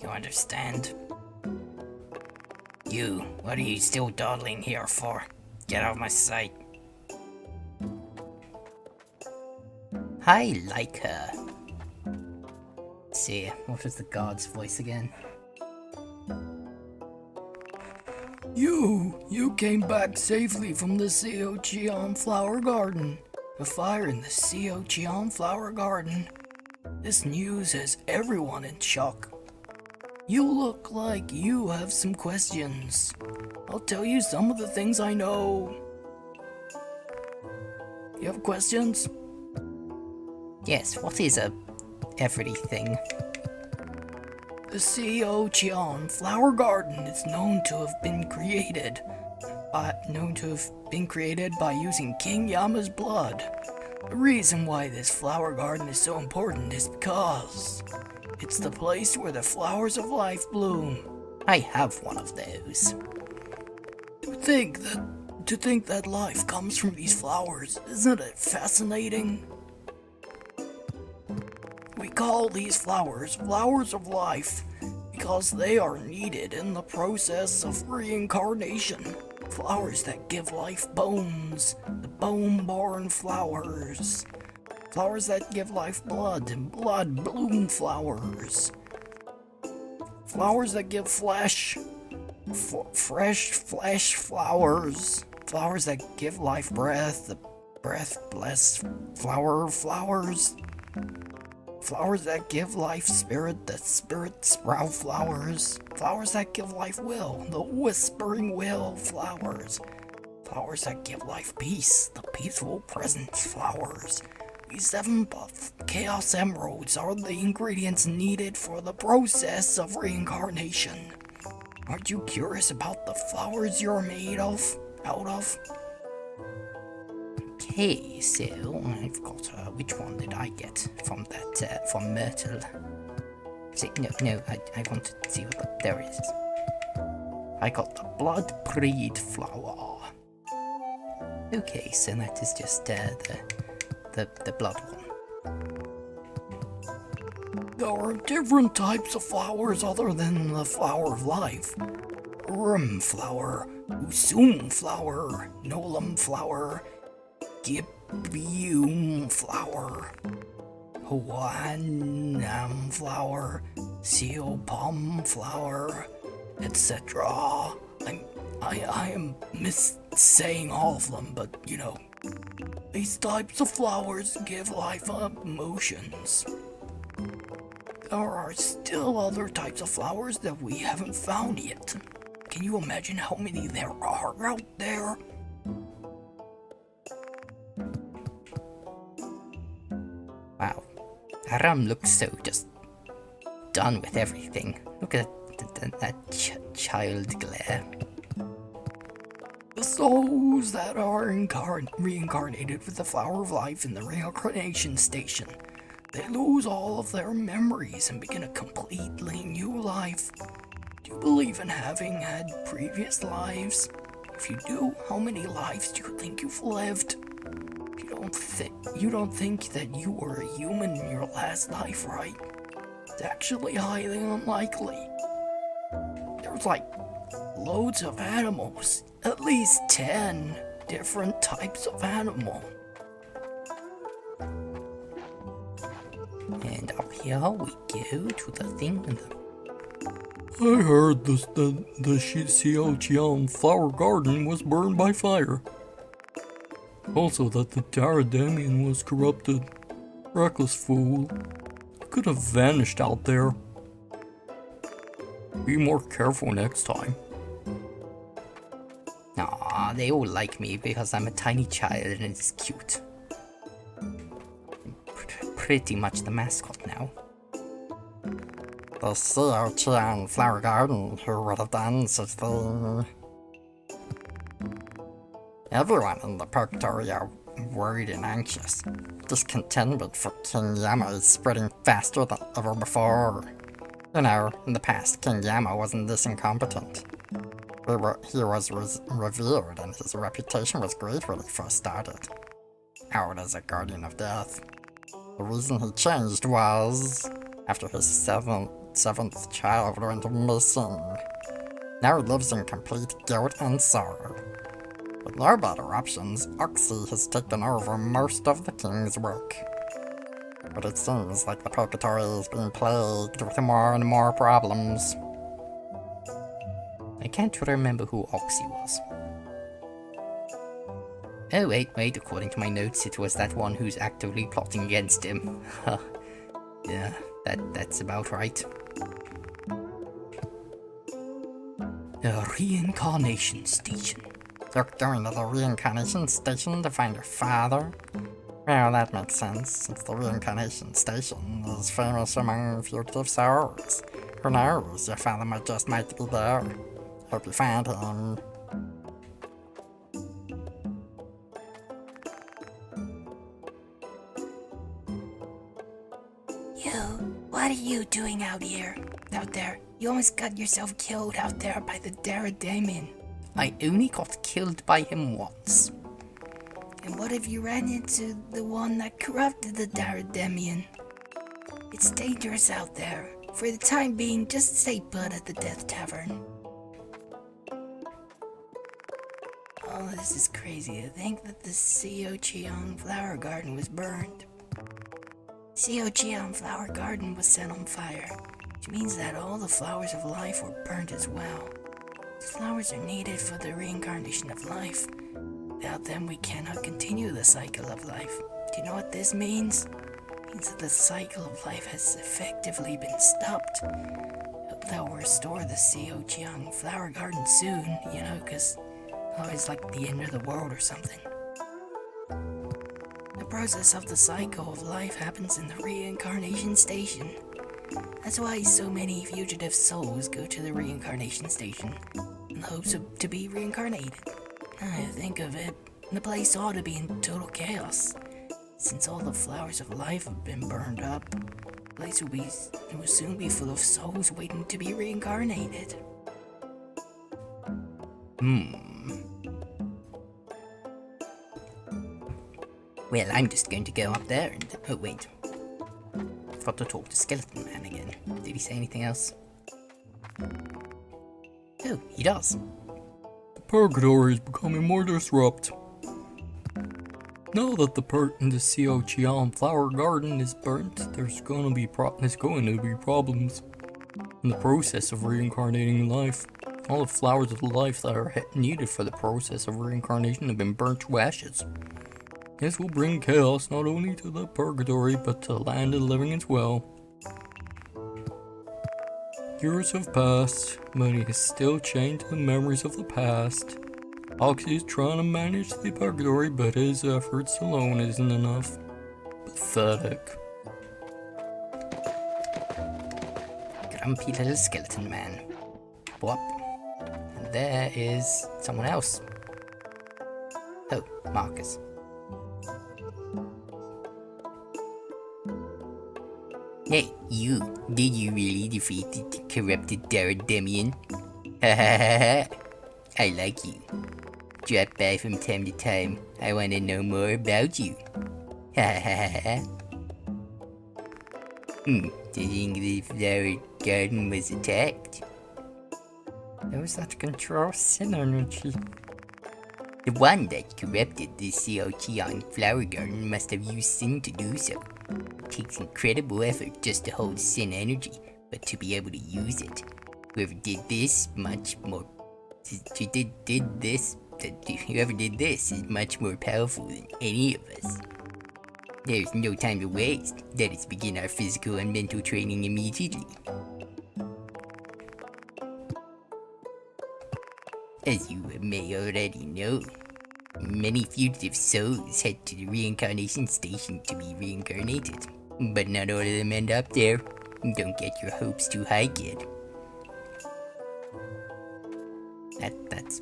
You understand? You, what are you still dawdling here for? Get out of my sight. I like her. Let's see, what was the god's voice again? You came back safely from the Cheon flower garden. A fire in the Cheon flower garden. This news has everyone in shock. You look like you have some questions. I'll tell you some of the things I know. You have questions? Yes, what is everything? The Cheon flower garden is known to have been created by using King Yama's blood. The reason why this flower garden is so important is because it's the place where the flowers of life bloom. I have one of those. To think that life comes from these flowers, isn't it fascinating? We call these flowers flowers of life because they are needed in the process of reincarnation. Flowers that give life bones, the bone-born flowers. Flowers that give life blood, blood bloom flowers. Flowers that give flesh, fresh flesh flowers. Flowers that give life breath, the breath bless flowers. Flowers that give life spirit, the spirit sprout flowers. Flowers that give life will, the whispering will flowers. Flowers that give life peace, the peaceful presence flowers. These 7 buff chaos emeralds are the ingredients needed for the process of reincarnation. Aren't you curious about the flowers you're made of? Out of? Okay, so I've got, which one did I get from that, from Myrtle? See, no, I want to see what there is. I got the blood breed flower. Okay, so that is just, the blood one. There are different types of flowers other than the flower of life. Arum flower, Usum flower, Nolam flower, Gibium flower, Hawaiian flower, Seal palm flower, etc. I am saying all of them, but you know, these types of flowers give life emotions. There are still other types of flowers that we haven't found yet. Can you imagine how many there are out there? Wow, Arum looks so just done with everything. Look at that child glare. The souls that are reincarnated with the flower of life in the reincarnation station, they lose all of their memories and begin a completely new life. Do you believe in having had previous lives? If you do, how many lives do you think you've lived? You don't think that you were a human in your last life, right? It's actually highly unlikely. There's like loads of animals, at least 10 different types of animal. And up here we go to the thing in the... I heard the Xiaoqian flower garden was burned by fire. Also that the Daradamian was corrupted. Reckless fool. He could have vanished out there. Be more careful next time. Aw, they all like me because I'm a tiny child and it's cute. Pretty much the mascot now. The Xiaoqian flower garden, who would have done such thing? Everyone in the purgatory are worried and anxious. Discontentment for King Yama is spreading faster than ever before. You know, in the past, King Yama wasn't this incompetent. He was revered and his reputation was great when he first started. Out as a guardian of death. The reason he changed was after his seventh child went missing. Now he lives in complete guilt and sorrow. With no better options, Oxy has taken over most of the king's work. But it seems like the purgatory is being plagued with more and more problems. I can't remember who Oxy was. Oh wait, according to my notes it was that one who's actively plotting against him. Yeah, that's about right. The reincarnation station. You're going to the reincarnation station to find your father? Well, that makes sense, since the reincarnation station is famous among fugitive souls. Who knows, your father might be there. Hope you find him. What are you doing out there? You almost got yourself killed out there by the Daradamian. I only got killed by him once. And what if you ran into the one that corrupted the Daradamian? It's dangerous out there. For the time being, just stay put at the Death Tavern. Oh, this is crazy to think that the Xiaoqian flower garden was burned. Xiaoqian flower garden was set on fire, which means that all the flowers of life were burnt as well. The flowers are needed for the reincarnation of life. Without them, we cannot continue the cycle of life. Do you know what this means? It means that the cycle of life has effectively been stopped. Hope that will restore the Xiaoqiang flower garden soon, you know, because it's like the end of the world or something. The process of the cycle of life happens in the reincarnation station. That's why so many fugitive souls go to the reincarnation station in the hopes to be reincarnated. I think of it, the place ought to be in total chaos. Since all the flowers of life have been burned up, the place will soon be full of souls waiting to be reincarnated. Well, I'm just going to go up there and... Oh, wait. I forgot to talk to Skeleton Man again. Did he say anything else? Oh, he does. The purgatory is becoming more disrupt. Now that the Xiaoqiang flower garden is burnt, there's going to be problems in the process of reincarnating life. All the flowers of life that are needed for the process of reincarnation have been burnt to ashes. This will bring chaos not only to the purgatory, but to the land of the living as well. Years have passed, but he is still chained to the memories of the past. Oxy is trying to manage the purgatory, but his efforts alone isn't enough. Pathetic. Grumpy little skeleton man. Whoop. And there is someone else. Oh, Marcus. Hey, you. Did you really defeat the corrupted Darademian? I like you. Drop by from time to time. I want to know more about you. The thing the flower garden was attacked. It was that control sin energy. The one that corrupted the Xiaoqiang flower garden must have used sin to do so. It takes incredible effort just to hold sin energy, but to be able to use it. Whoever did this is much more powerful than any of us. There's no time to waste. Let us begin our physical and mental training immediately. As you may already know, many fugitive souls head to the reincarnation station to be reincarnated, but not all of them end up there. Don't get your hopes too high, kid. That's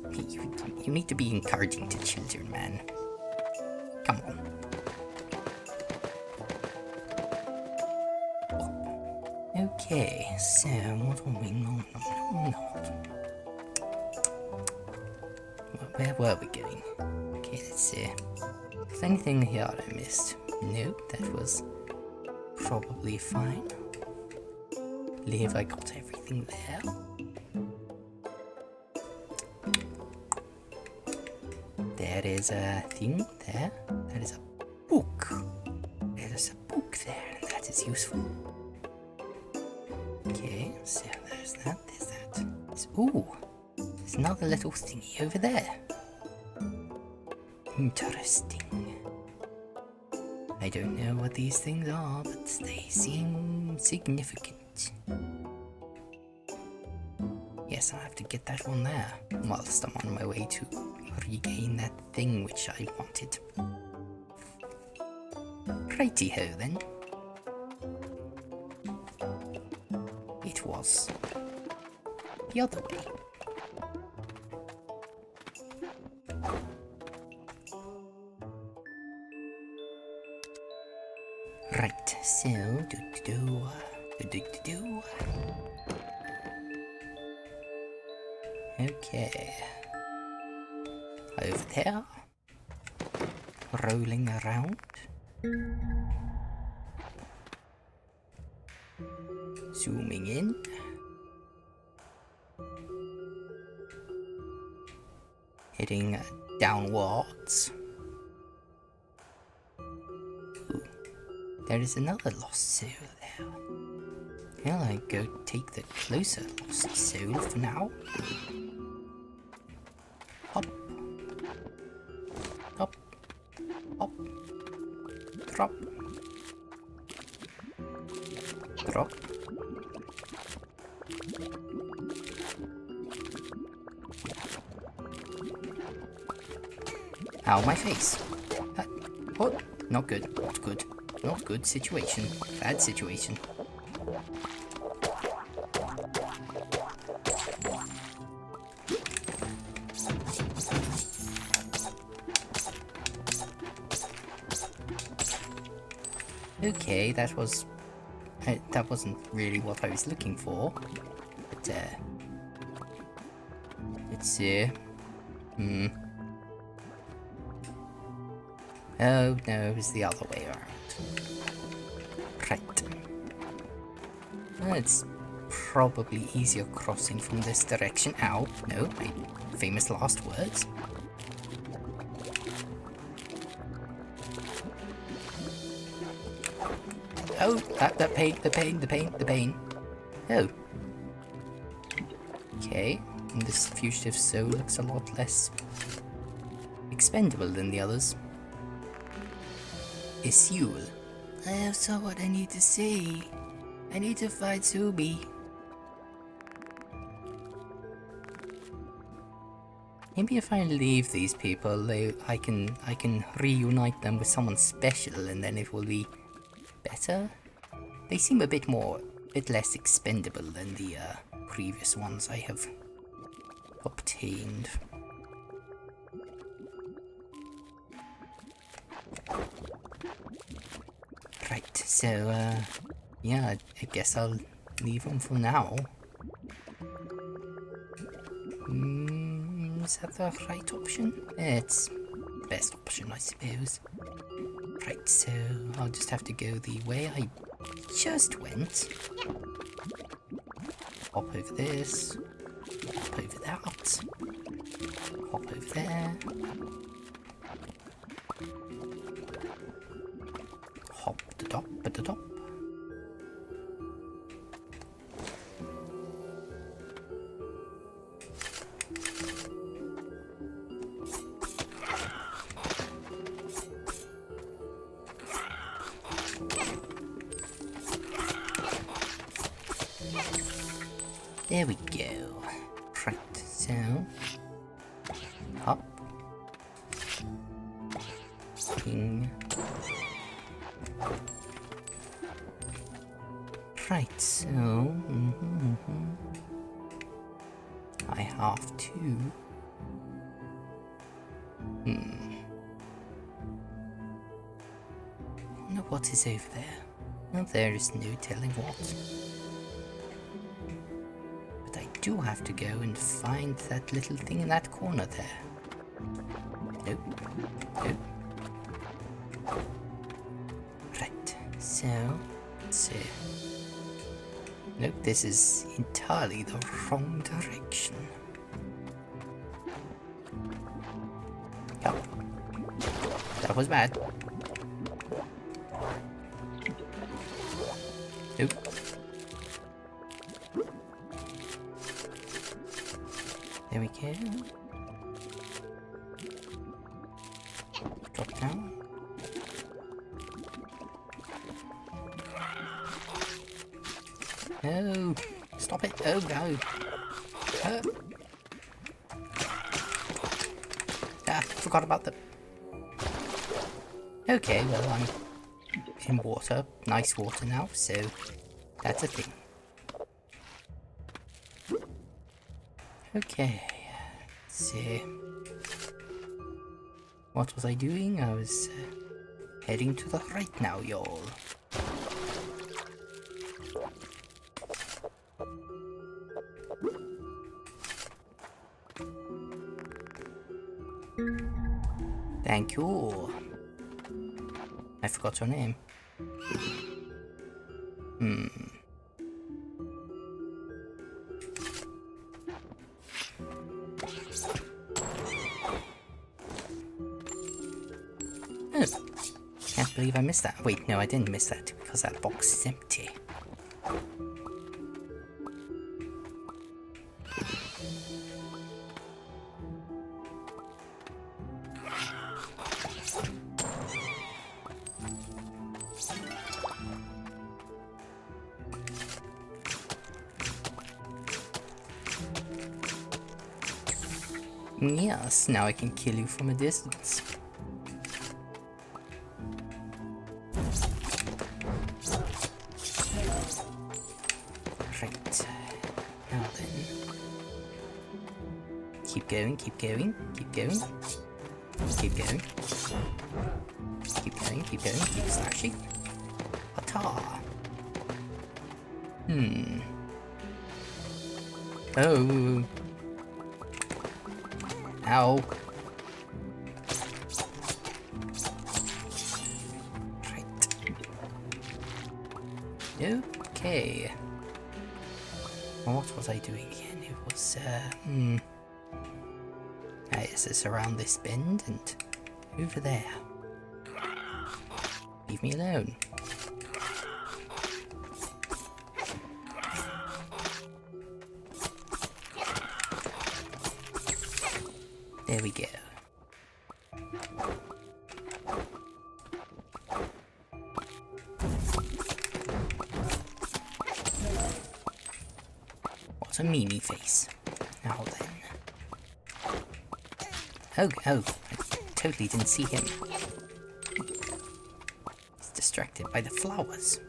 you need to be encouraging to children, man. Come on. Okay, so what are we not? Where were we going? Okay, let's see. Is there anything here I missed? Nope, that was probably fine. I believe I got everything there. There is a thing there. That is a book. There is a book there, and that is useful. Okay, so there's that, there's that. Ooh, there's another little thingy over there. Interesting. I don't know what these things are, but they seem significant. Yes, I have to get that one there, whilst I'm on my way to regain that thing which I wanted. Righty-ho then. It was the other way. Right, so Okay. Over there. Rolling around. Zooming in. Heading downwards. Ooh, there is another lost soul there. Well, I go take the closer lost soul for now. Up. Up. Up. Drop. Drop. Ow, my face. What? Not good. Not good. Not good situation. Bad situation. Okay, that wasn't really what I was looking for. But let's see. Oh no, it's the other way around. Right. It's probably easier crossing from this direction. Ow, no, my famous last words. Oh, the pain. Oh. Okay, and this fugitive soul looks a lot less expendable than the others. Isul. I have so what I need to say. I need to fight Subi. Maybe if I leave these people, I can reunite them with someone special, and then it will be better. They seem a bit less expendable than the previous ones I have obtained. Right, so yeah, I guess I'll leave them for now. Is that the right option? It's the best option, I suppose. Right, so I'll just have to go the way I just went. Hop over this. Hop over that. Hop over there. Hop the top at the top. There we go. Right, so hop. Ping. Right, so I have to wonder what is over there. Well, there is no telling what. But I do have to go and find that little thing in that corner there. Nope. Nope. Right, so let's see. Nope, this is entirely the wrong direction. Oh, that was bad. Nope. There we go. Drop down. No! Stop it! Oh no! Forgot about the... Okay, well I'm in water, nice water now, so that's a thing. Okay, let's see. What was I doing? I was heading to the right now, y'all. Thank you. I forgot your name. Oh, can't believe I missed that. Wait, no, I didn't miss that because that box is empty. Yes, now I can kill you from a distance. Right. Now then. Keep going, keep going, keep going. Keep going. Keep going, keep going, keep slashing. Ta-ta! Oh. Ow. Right. Okay. What was I doing again? It was, yes, it's around this bend and over there. Leave me alone. There we go. What a meanie face. Now then. Oh, I totally didn't see him. He's distracted by the flowers.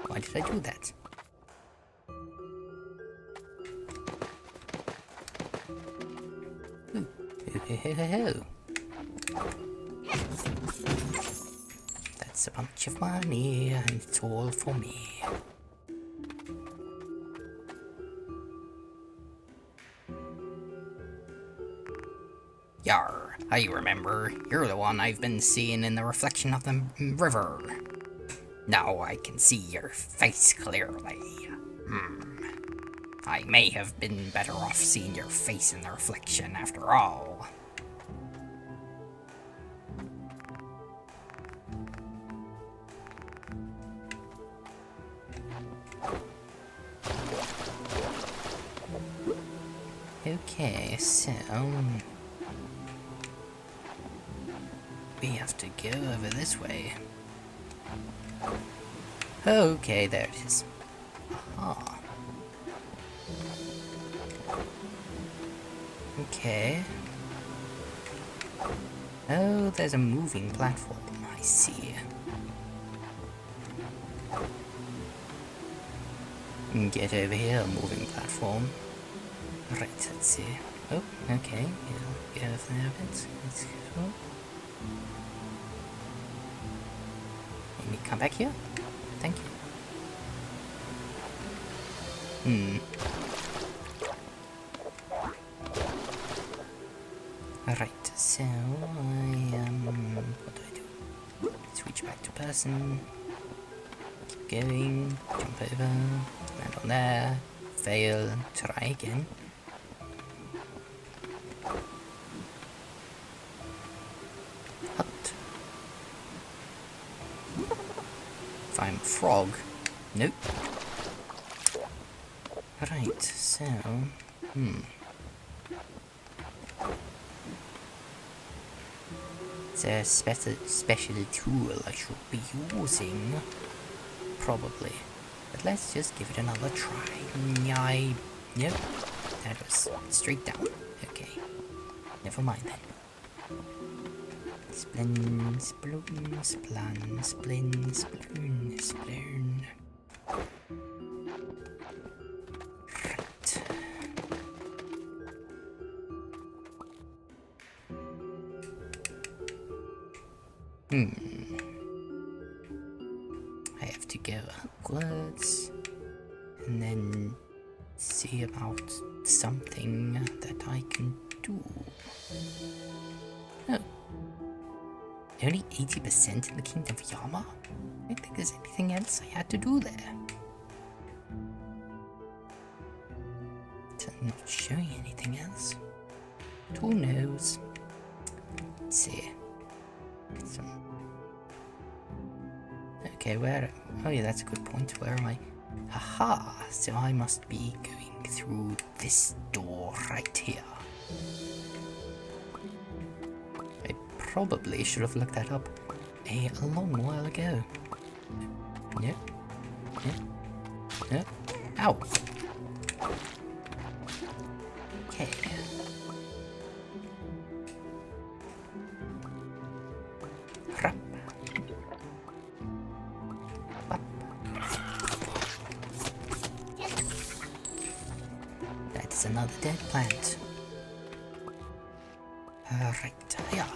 Why did I do that? That's a bunch of money, and it's all for me. Yar, I remember. You're the one I've been seeing in the reflection of the river. Now I can see your face clearly. I may have been better off seeing your face in the reflection after all. Okay, so we have to go over this way. Okay, there it is. Aha. Okay. Oh, there's a moving platform, I see. Get over here, moving platform. Right, let's see. Oh, okay, yeah, get over there a bit. Let's go. Let me come back here. Thank you. Right, so what do? Switch back to person. Keep going, jump over, land on there, fail, try again. Hut. If I'm a frog, nope. Right, so, There's a special tool I should be using, probably. But let's just give it another try. Nope, that was straight down. Okay, never mind then. Splin, sploon, splan, splin, sploon, sploon. I have to go upwards and then see about something that I can do. Oh. Only 80% in the Kingdom of Yama? I don't think there's anything else I had to do there. It's not showing anything else. But who knows? Let's see. Okay, where? Oh yeah, that's a good point. Where am I? Haha! So I must be going through this door right here. I probably should have looked that up a long while ago. Nope. Nope. Nope. Ow! Okay. Rup. Up. That is another dead plant. Right, yeah.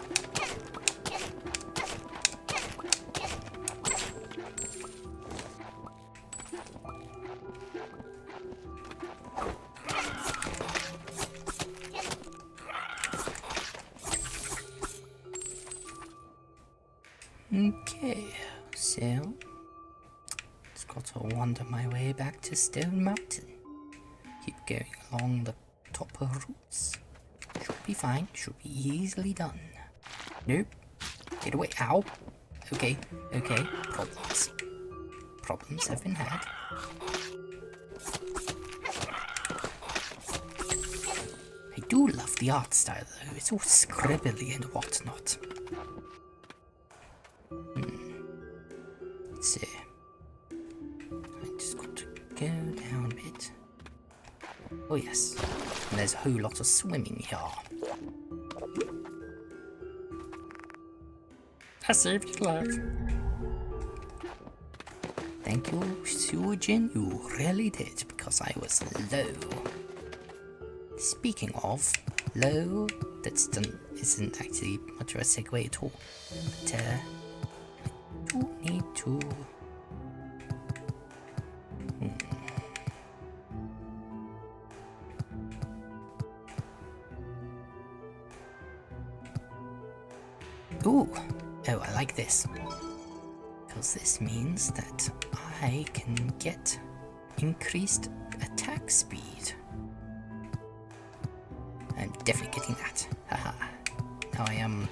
Okay, so just got to wander my way back to Stone Mountain. Keep going along the top of routes. Should be fine, should be easily done. Nope. Get away. Ow. Okay, okay. Problems. Problems have been had. I do love the art style though. It's all scribbly and whatnot. Let's see. I just got to go down a bit. Oh yes. And there's a whole lot of swimming here. I saved your life. Thank you, Sujin. You really did, because I was low. Speaking of low, that isn't actually much of a segue at all. But I do need to. Ooh. Oh, I like this. Because this means that I can get increased attack speed. I'm definitely getting that. Haha. Now I am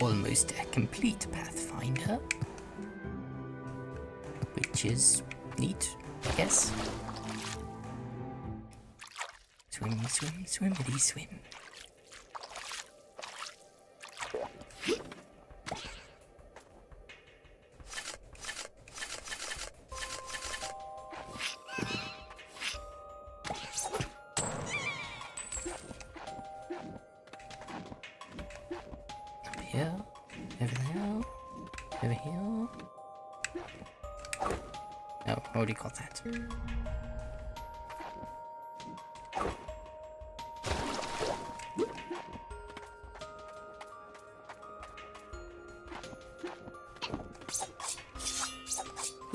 almost a complete Pathfinder. Which is neat, I guess. Swim, swim, swimmity swim. Here, over there, over here. Oh, already got that.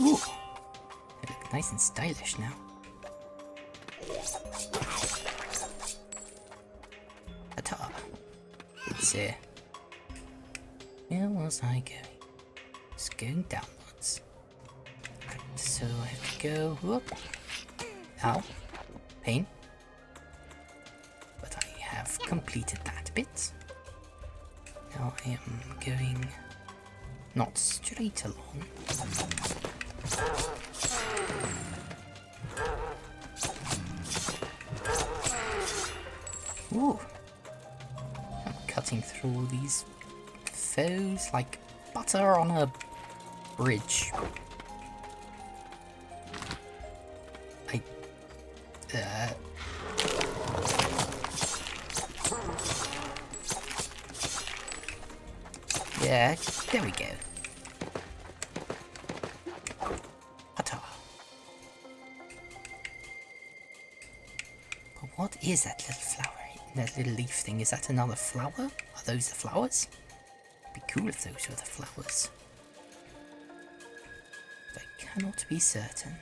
Ooh, they look nice and stylish now. Ta-ta. It's where was I going? It's going downwards. Right, so I have to go whoop. Ow. Pain. But I have completed that bit. Now I am going not straight along. Ooh. I'm cutting through all these foes like butter on a bridge. Yeah, there we go. Ta-ta. But what is that little flower? That little leaf thing? Is that another flower? Are those the flowers? It'd be cool if those were the flowers. But I cannot be certain.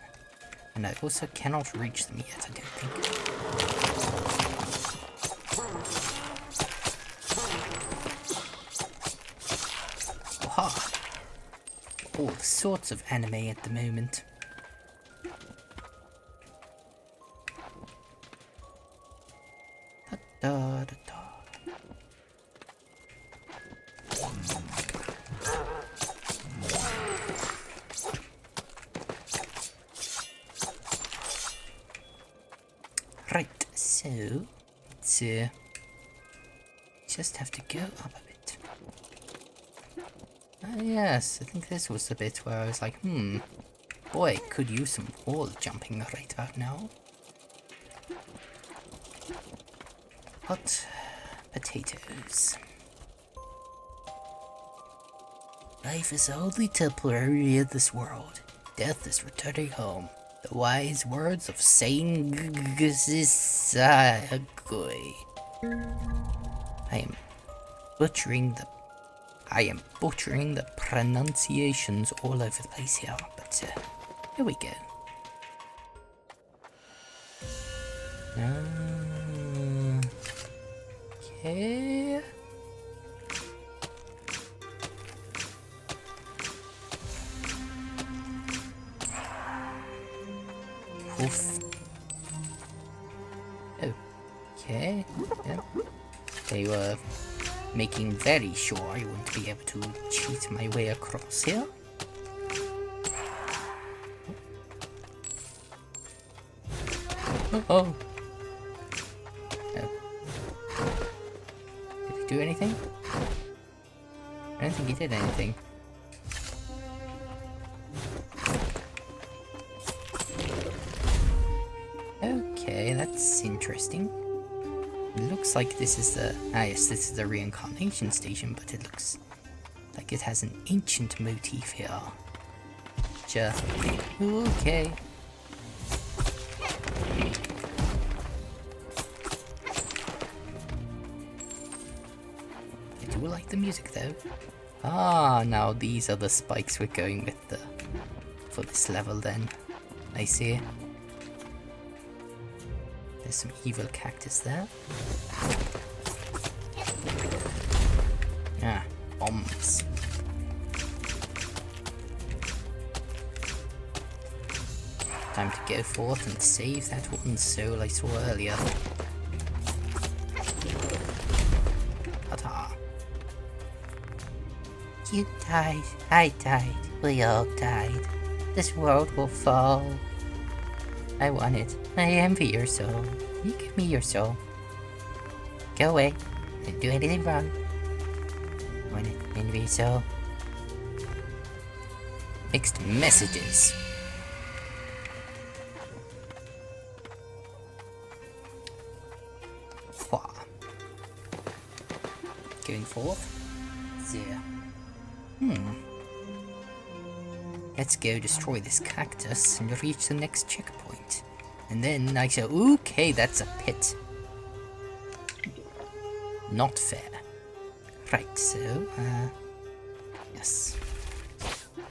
And I also cannot reach them yet, I don't think. Aha! All sorts of anime at the moment. Da da da da. Right, so let's just have to go up a bit. Yes, I think this was the bit where I was like, boy, could use some wall jumping right about now. Hot potatoes. Life is only temporary in this world. Death is returning home. The wise words of Saint Gusisagoi. I am butchering the pronunciations all over the place here, but here we go. Okay. Oof. Okay. Yeah. They were making very sure I wouldn't be able to cheat my way across here. Oh. Did he do anything? I don't think he did anything. Okay, that's interesting. It looks like this is the... yes, this is the reincarnation station, but it looks like it has an ancient motif here. Okay. I do like the music though. Ah, now these are the spikes we're going with for this level then. I see. There's some evil cactus there. Ah, bombs. Time to go forth and save that one soul I saw earlier. Ta-ta. You died, I died, we all died. This world will fall. I want it. I envy your soul. You give me your soul. Go away. Didn't do anything wrong. Want it. Envy your soul. Mixed messages. Hua. Going forth. There. Let's go destroy this cactus and reach the next checkpoint. And then I say, okay, that's a pit. Not fair. Right, so, yes.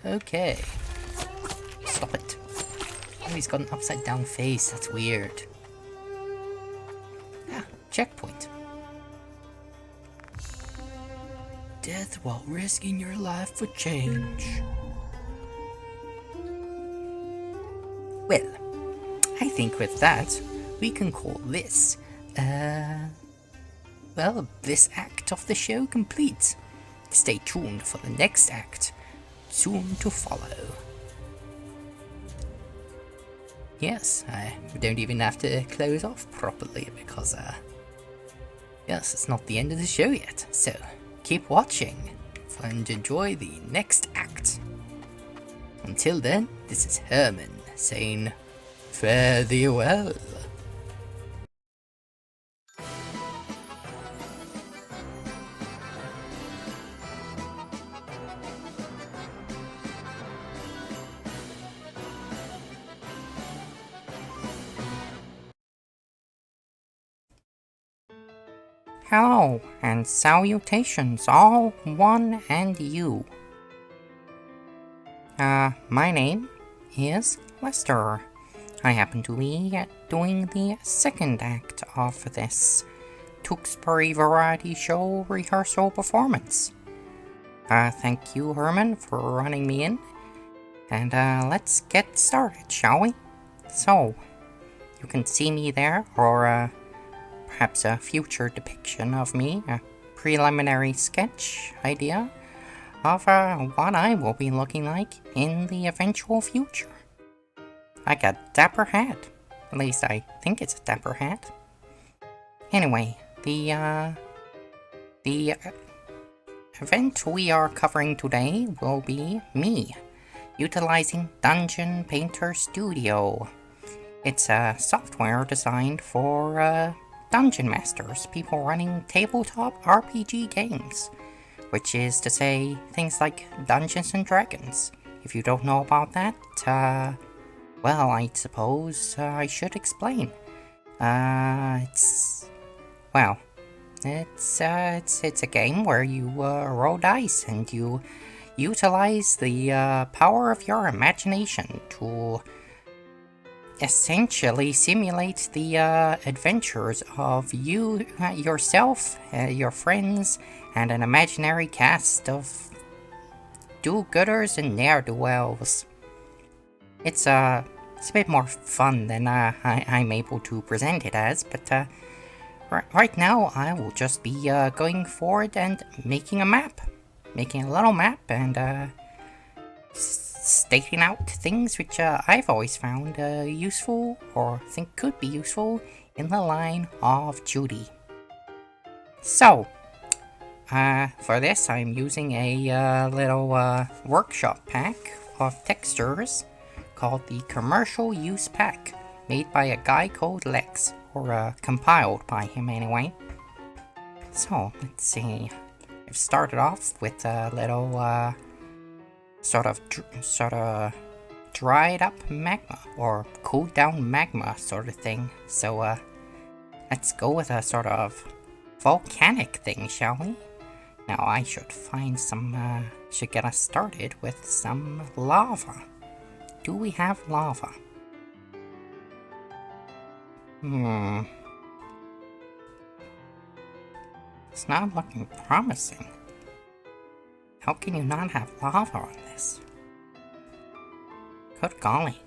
Okay. Stop it. Oh, he's got an upside down face, that's weird. Ah, checkpoint. Death while risking your life for change. Well, I think with that, we can call this, well, this act of the show complete. Stay tuned for the next act, soon to follow. Yes, I don't even have to close off properly because, yes, it's not the end of the show yet, so keep watching and enjoy the next act. Until then, this is Herman saying, fare thee well. Hello, and salutations all one and you. My name is Lester. I happen to be doing the second act of this Tewksbury variety show rehearsal performance. Thank you, Herman, for running me in. And let's get started, shall we? So, you can see me there, or perhaps a future depiction of me, a preliminary sketch idea of what I will be looking like in the eventual future. Like a dapper hat. At least I think it's a dapper hat. Anyway, the event we are covering today will be me, utilizing Dungeon Painter Studio. It's a software designed for dungeon masters, people running tabletop RPG games, which is to say things like Dungeons and Dragons. If you don't know about that, well, I suppose I should explain. It's a game where you roll dice and you utilize the power of your imagination to essentially simulate the adventures of you, yourself, your friends, and an imaginary cast of do-gooders and ne'er-do-wells. It's a bit more fun than I'm able to present it as, but right now I will just be going forward and making a little map, and stating out things which I've always found useful, or think could be useful, in the line of duty. So, for this I'm using a little workshop pack of textures called the Commercial Use Pack, made by a guy called Lex, or compiled by him anyway. So, let's see. I've started off with a little sort of dried up magma, or cooled down magma sort of thing. So let's go with a sort of volcanic thing, shall we? Now I should find some, should get us started with some lava. Do we have lava? It's not looking promising. How can you not have lava on this? Good golly.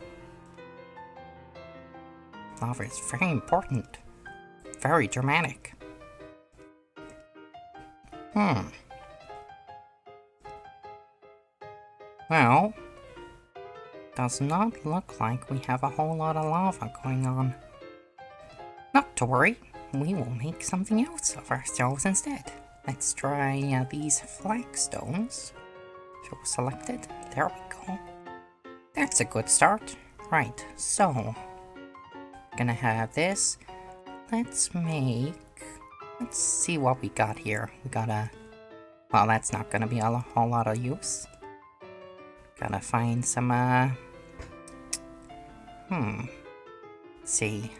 Lava is very important. Very dramatic. Well, does not look like we have a whole lot of lava going on. Not to worry, we will make something else of ourselves instead. Let's try these flagstones. So selected, there we go. That's a good start. Right, so, gonna have this. Let's see what we got here. We got well, that's not gonna be a whole lot of use. Gotta find some, let's see.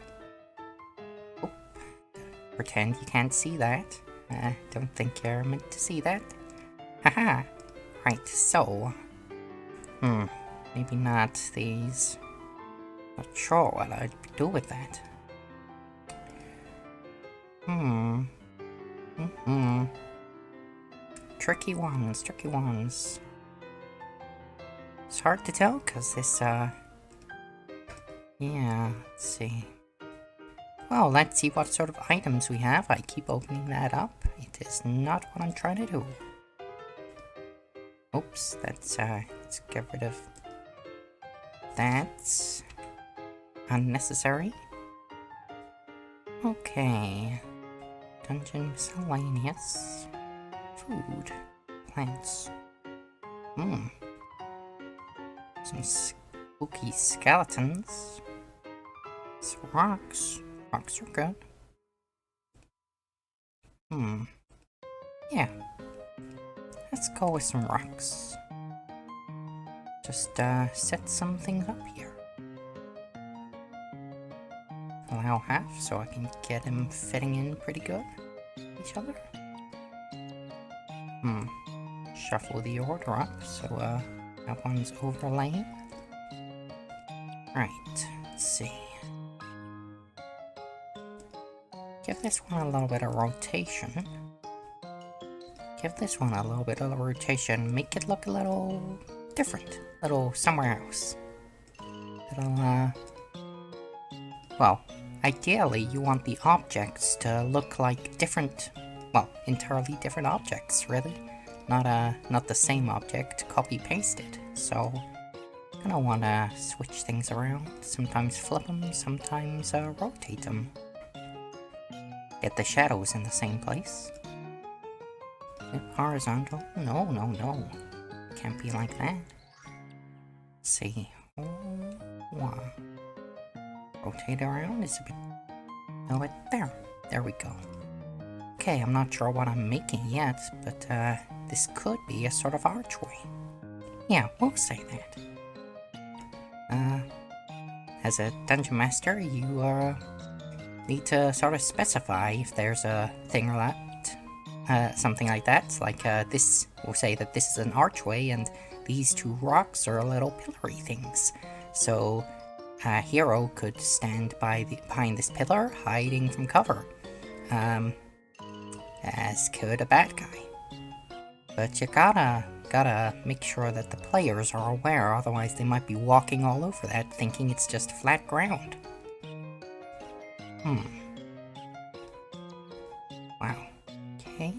Oh, pretend you can't see that. Don't think you're meant to see that. Haha! Right, so... maybe not these. Not sure what I'd do with that. Tricky ones. It's hard to tell, because this, yeah, let's see. Well, let's see what sort of items we have. I keep opening that up. It is not what I'm trying to do. Oops, let's get rid of... That's... unnecessary. Okay. Dungeon miscellaneous. Food. Plants. Some spooky skeletons. Some rocks. Rocks are good. Yeah. Let's go with some rocks. Just set some things up here. Allow half so I can get them fitting in pretty good. Each other. Shuffle the order up so that one's overlaying. Right, let's see. Give this one a little bit of rotation. Give this one a little bit of rotation. Make it look a little different. A little somewhere else. Little, well, ideally you want the objects to look like different, well, entirely different objects, really. Not the same object, copy-pasted. So, you're gonna wanna switch things around. Sometimes flip them, sometimes rotate them. Get the shadows in the same place. Horizontal? No. Can't be like that. Let's see. Rotate around is a bit there. There we go. Okay, I'm not sure what I'm making yet, but this could be a sort of archway. Yeah, we'll say that. As a dungeon master, you need to sort of specify if there's a thing or that. Something like that. Like this, we'll say that this is an archway, and these two rocks are little pillory things. So a hero could stand behind this pillar, hiding from cover. As could a bad guy. But you gotta make sure that the players are aware, otherwise they might be walking all over that, thinking it's just flat ground. Wow. Okay.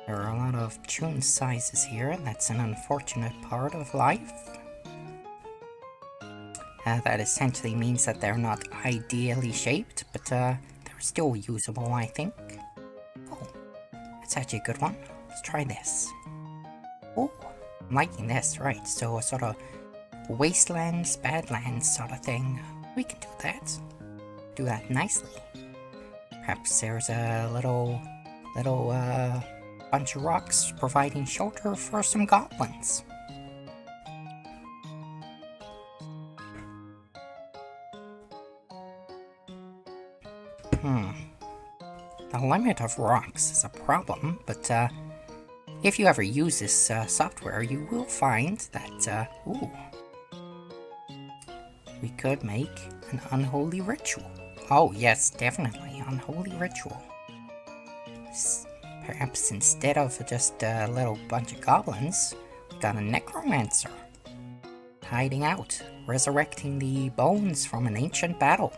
There are a lot of tune sizes here, and that's an unfortunate part of life. That essentially means that they're not ideally shaped, but they're still usable, I think. Oh, that's actually a good one. Let's try this. Oh, I'm liking this, right, so a sort of wastelands, badlands sort of thing. We can do that. Do that nicely. Perhaps there's a little bunch of rocks providing shelter for some goblins. The limit of rocks is a problem, but if you ever use this software, you will find that, we could make an unholy ritual. Oh yes, definitely, unholy ritual. Perhaps instead of just a little bunch of goblins, we got a necromancer. Hiding out, resurrecting the bones from an ancient battle.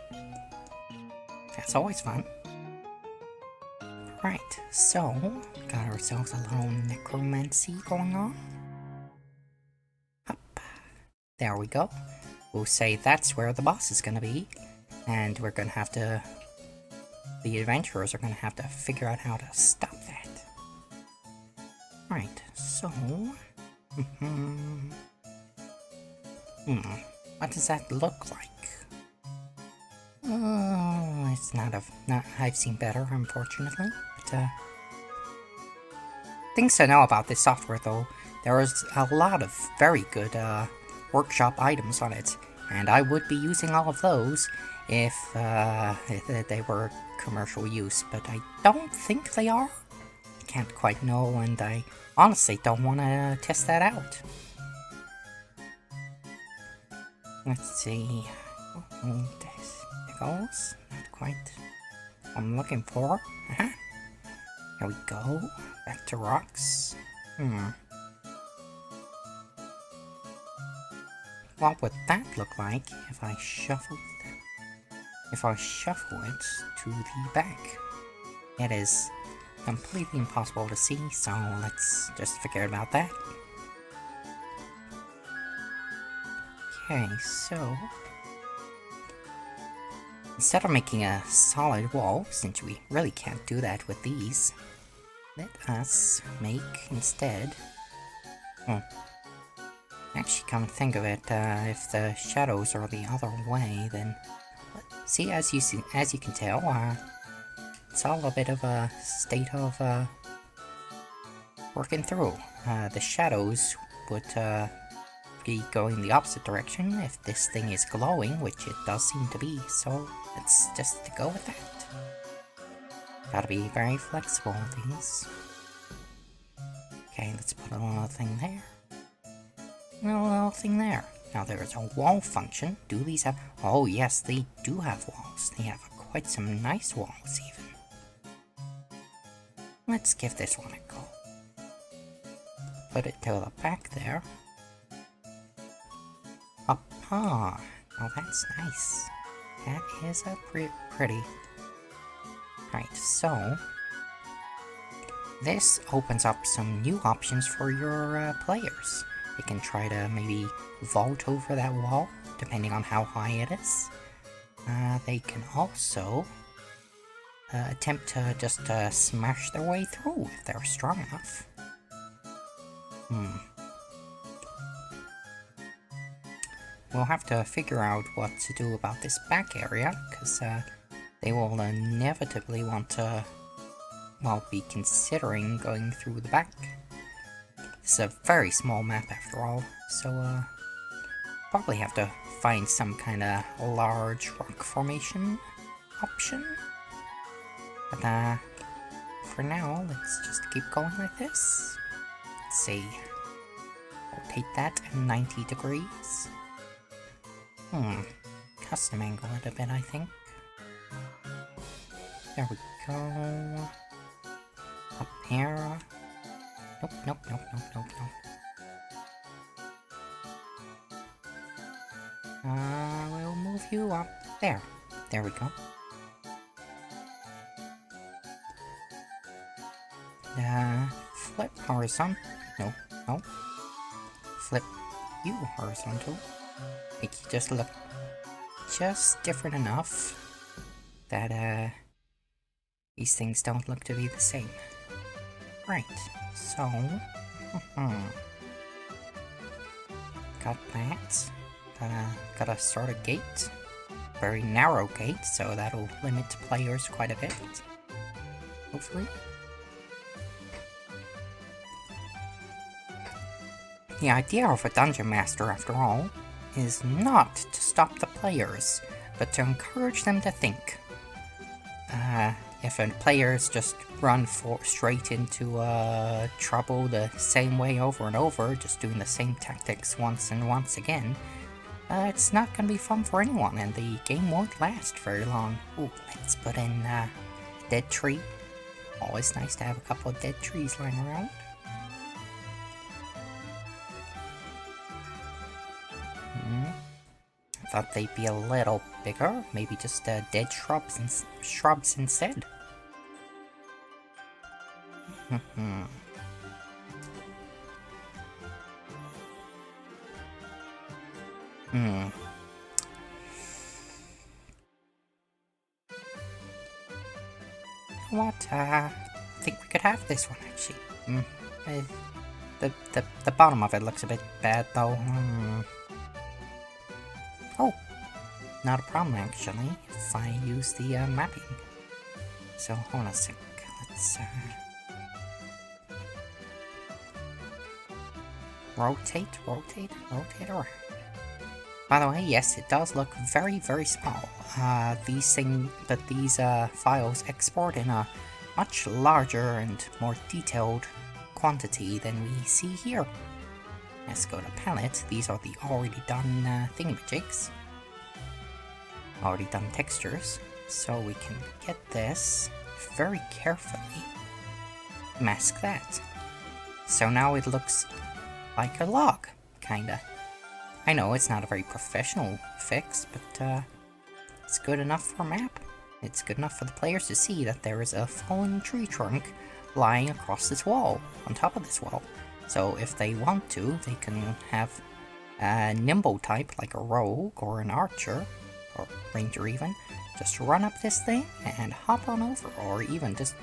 That's always fun. Right, so, got ourselves a little necromancy going on. Up. There we go. We'll say that's where the boss is gonna be, and we're gonna have to... the adventurers are gonna have to figure out how to stop that. Right, so... what does that look like? Oh, it's not I've seen better, unfortunately. But, things to know about this software, though. There is a lot of very good, workshop items on it, and I would be using all of those if they were commercial use, but I don't think they are. I can't quite know, and I honestly don't want to test that out. Let's see. There goes. Not quite what I'm looking for. There we go. Back to rocks. What would that look like if I shuffle it to the back? It is completely impossible to see, so let's just forget about that. Okay, so instead of making a solid wall, since we really can't do that with these, let us make instead... actually, come to think of it, if the shadows are the other way, then... See, as you can tell, it's all a bit of a state of, working through. The shadows would, be going the opposite direction if this thing is glowing, which it does seem to be, so let's just go with that. Gotta be very flexible with these. Okay, let's put a little thing there. And a little thing there. Now there's a wall function. Do these have... Oh yes, they do have walls. They have quite some nice walls even. Let's give this one a go. Put it to the back there. Ah, oh, that's nice. That is a pretty. Right, so this opens up some new options for your players. They can try to maybe vault over that wall, depending on how high it is. They can also attempt to just smash their way through if they're strong enough. We'll have to figure out what to do about this back area, because they will inevitably want to, well, be considering going through the back. It's a very small map after all, so probably have to find some kind of large rock formation option. But for now, let's just keep going like this. Let's see. Rotate that at 90 degrees. Custom angle it a bit, I think. There we go. Up here. Nope. We'll move you up there. There we go. Flip horizontal. No. Flip you horizontal. Make you just look just different enough that these things don't look to be the same. Right. So, got that. Gotta start a gate. Very narrow gate, so that'll limit players quite a bit. Hopefully. The idea of a dungeon master, after all, is not to stop the players, but to encourage them to think. If players just run straight into trouble the same way over and over, just doing the same tactics once and once again, it's not going to be fun for anyone, and the game won't last very long. Ooh, let's put in a dead tree. Always nice to have a couple of dead trees lying around. Thought they'd be a little bigger, maybe just dead shrubs instead. What? I think we could have this one actually. The bottom of it looks a bit bad though. Oh, not a problem actually, if I use the mapping. So, hold on a sec, let's rotate around. By the way, yes, it does look very, very small. These files export in a much larger and more detailed quantity than we see here. Let's go to palette. These are the already done thingamajigs. Already done textures. So we can get this very carefully. Mask that. So now it looks like a log, kinda. I know it's not a very professional fix, but it's good enough for a map. It's good enough for the players to see that there is a fallen tree trunk lying across this wall, on top of this wall. So if they want to, they can have a nimble type like a rogue or an archer, or ranger even, just run up this thing and hop on over, or even just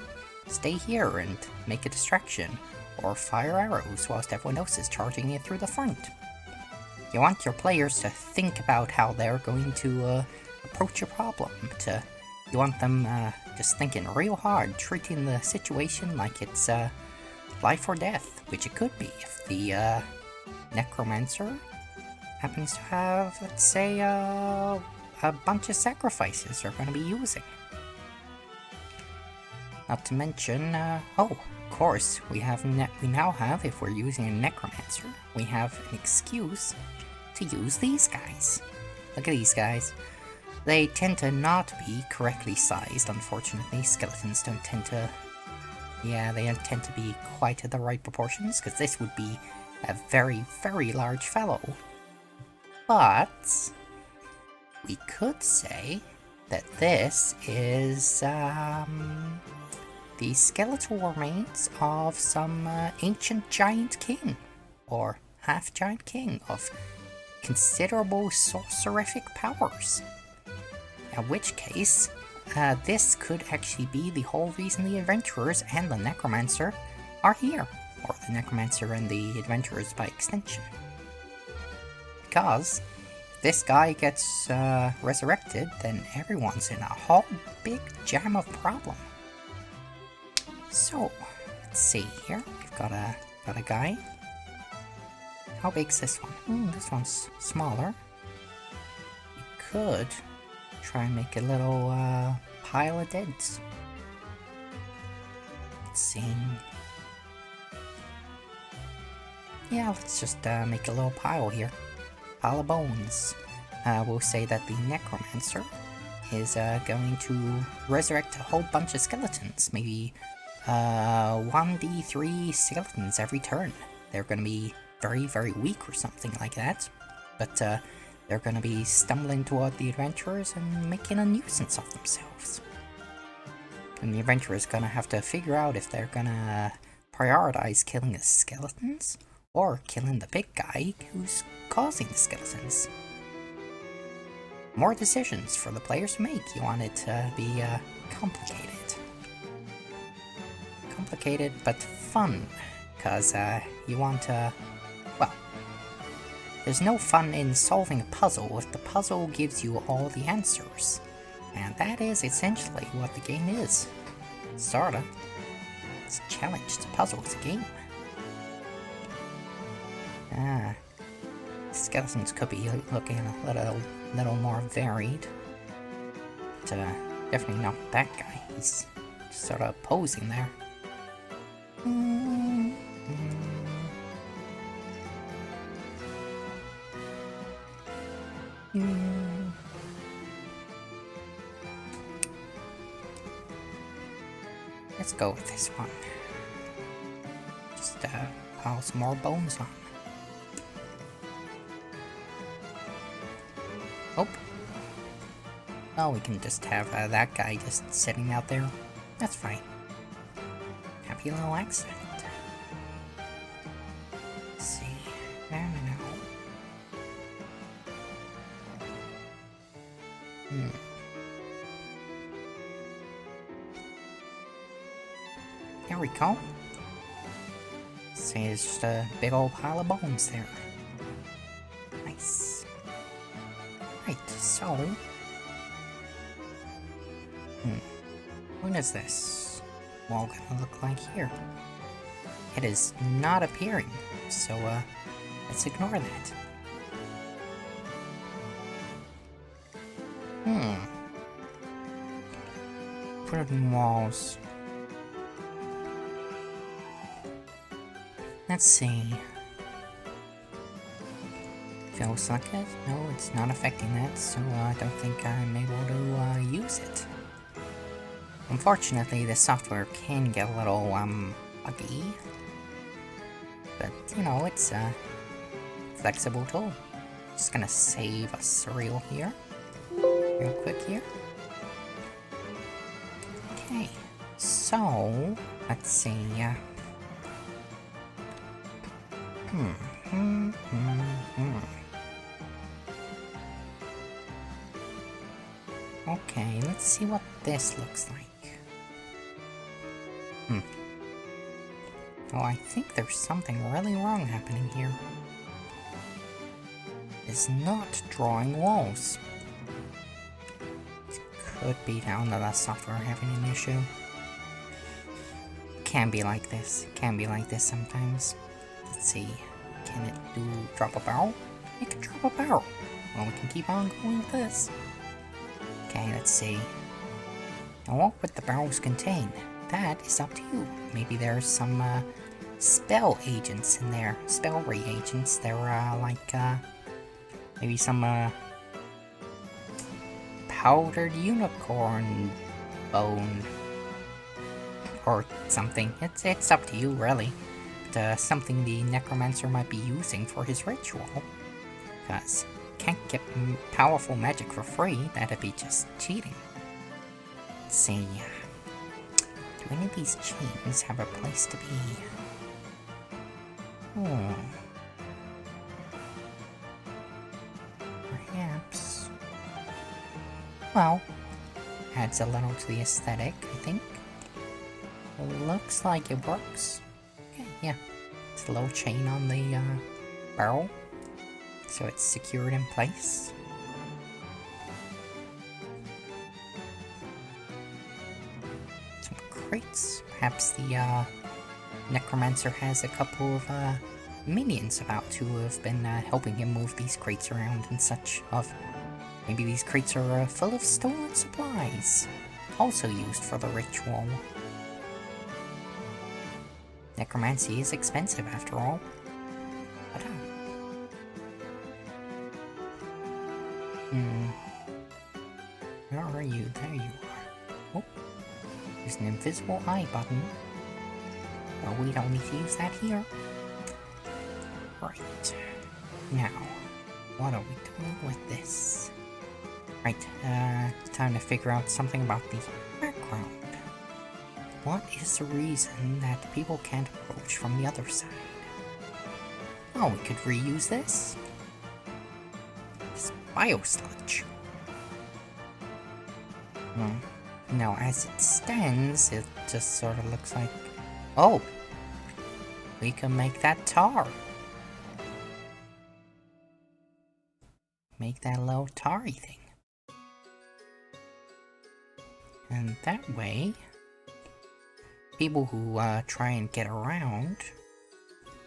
stay here and make a distraction, or fire arrows whilst everyone else is charging it through the front. You want your players to think about how they're going to approach a problem. You want them just thinking real hard, treating the situation like it's life or death, which it could be if the necromancer happens to have, let's say, a bunch of sacrifices they're going to be using. Not to mention, oh, of course, we now have, if we're using a necromancer, we have an excuse to use these guys. Look at these guys. They tend to not be correctly sized, unfortunately. Skeletons don't tend to... Yeah, they don't tend to be quite at the right proportions, because this would be a very, very large fellow. But we could say that this is the skeletal remains of some ancient giant king, or half-giant king of considerable sorcerific powers. In which case, this could actually be the whole reason the adventurers and the necromancer are here, or the necromancer and the adventurers by extension. Because this guy gets resurrected, then everyone's in a whole big jam of problem. So, let's see here. We've got a guy. How big's this one? This one's smaller. We could try and make a little pile of deads. Let's see. Yeah, let's just make a little pile here. Pile of bones. We'll say that the necromancer is going to resurrect a whole bunch of skeletons. Maybe 1d3 skeletons every turn. They're going to be very, very weak or something like that. But they're going to be stumbling toward the adventurers and making a nuisance of themselves. And the adventurers going to have to figure out if they're going to prioritize killing the skeletons or killing the big guy who's causing the skeletons. More decisions for the players to make. You want it to be complicated. Complicated but fun, because you want to... well, there's no fun in solving a puzzle if the puzzle gives you all the answers. And that is essentially what the game is. Sorta. It's a challenge, it's a puzzle, it's a game. Skeletons could be looking a little more varied. But definitely not that guy. He's sort of posing there. Let's go with this one. Just pile some more bones on. Oh. Oh, we can just have that guy just sitting out there. That's fine. Happy little accident. Let's see. No. There we go. See, it's just a big old pile of bones there. Nice. Right, so... what is this wall gonna look like here? It is not appearing, so let's ignore that. Wooden walls. Let's see. Feels like it? No, it's not affecting that, so I don't think I'm able to use it. Unfortunately, the software can get a little buggy. But, you know, it's a flexible tool. Just gonna save a cereal here. Real quick here. Okay, so, let's see. Okay, let's see what this looks like. Oh, I think there's something really wrong happening here. It's not drawing walls. It could be down to the software having an issue. Can be like this. Can be like this sometimes. Let's see. Can it drop a barrel? It can drop a barrel. Well, we can keep on going with this. Okay, let's see. Now, what would the barrels contain? That is up to you. Maybe there's some spell agents in there. Spell reagents. They're like maybe some powdered unicorn bone or something. It's up to you, really. But something the necromancer might be using for his ritual. Because can't get powerful magic for free. That'd be just cheating. Let's see. Do any of these chains have a place to be? Perhaps. Well, adds a little to the aesthetic, I think. Looks like it works. Okay, yeah. It's a little chain on the barrel. so it's secured in place. Some crates. Perhaps the necromancer has a couple of minions about who have been helping him move these crates around and such. Maybe these crates are full of stolen supplies, also used for the ritual. Necromancy is expensive after all. But, where are you? There you are. Oh, there's an invisible eye button. Well, we don't need to use that here. Right. Now, what are we doing with this? Right, time to figure out something about the background. What is the reason that people can't approach from the other side? Oh, we could reuse this. It's biosludge. Now, as it stands, it just sort of looks like... Oh! We can make that tar. Make that little tarry thing. And that way, people who try and get around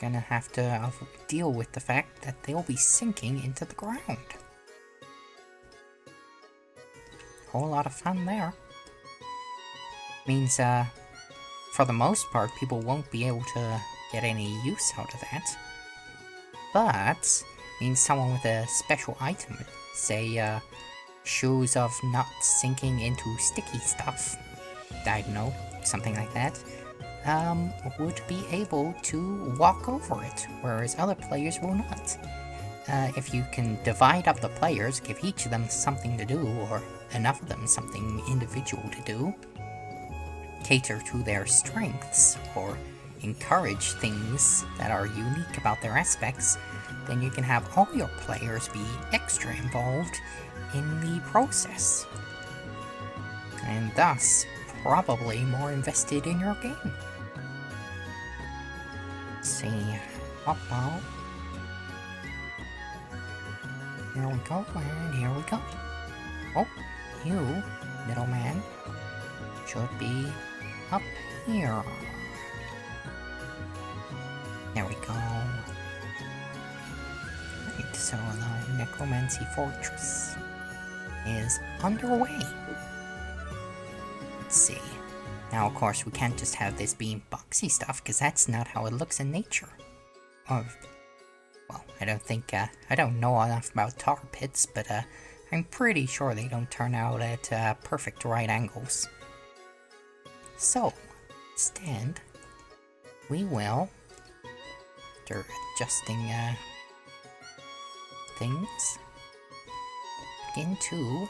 gonna have to deal with the fact that they'll be sinking into the ground. Whole lot of fun there. Means, for the most part, people won't be able to get any use out of that. But, means someone with a special item, say, shoes of not sinking into sticky stuff, I don't know, something like that, would be able to walk over it, whereas other players will not. If you can divide up the players, give each of them something to do, or enough of them something individual to do, cater to their strengths, or encourage things that are unique about their aspects, then you can have all your players be extra involved in the process, and thus probably more invested in your game. Let's see, hop out. Here we go, and here we go. Oh, you, little man, should be up here. There we go. Right, so the Necromancy Fortress is underway. Let's see. Now, of course, we can't just have this being boxy stuff, because that's not how it looks in nature. Or, well, I don't think, I don't know enough about tar pits, but, I'm pretty sure they don't turn out at, perfect right angles. So, instead, we will, after adjusting, things, begin to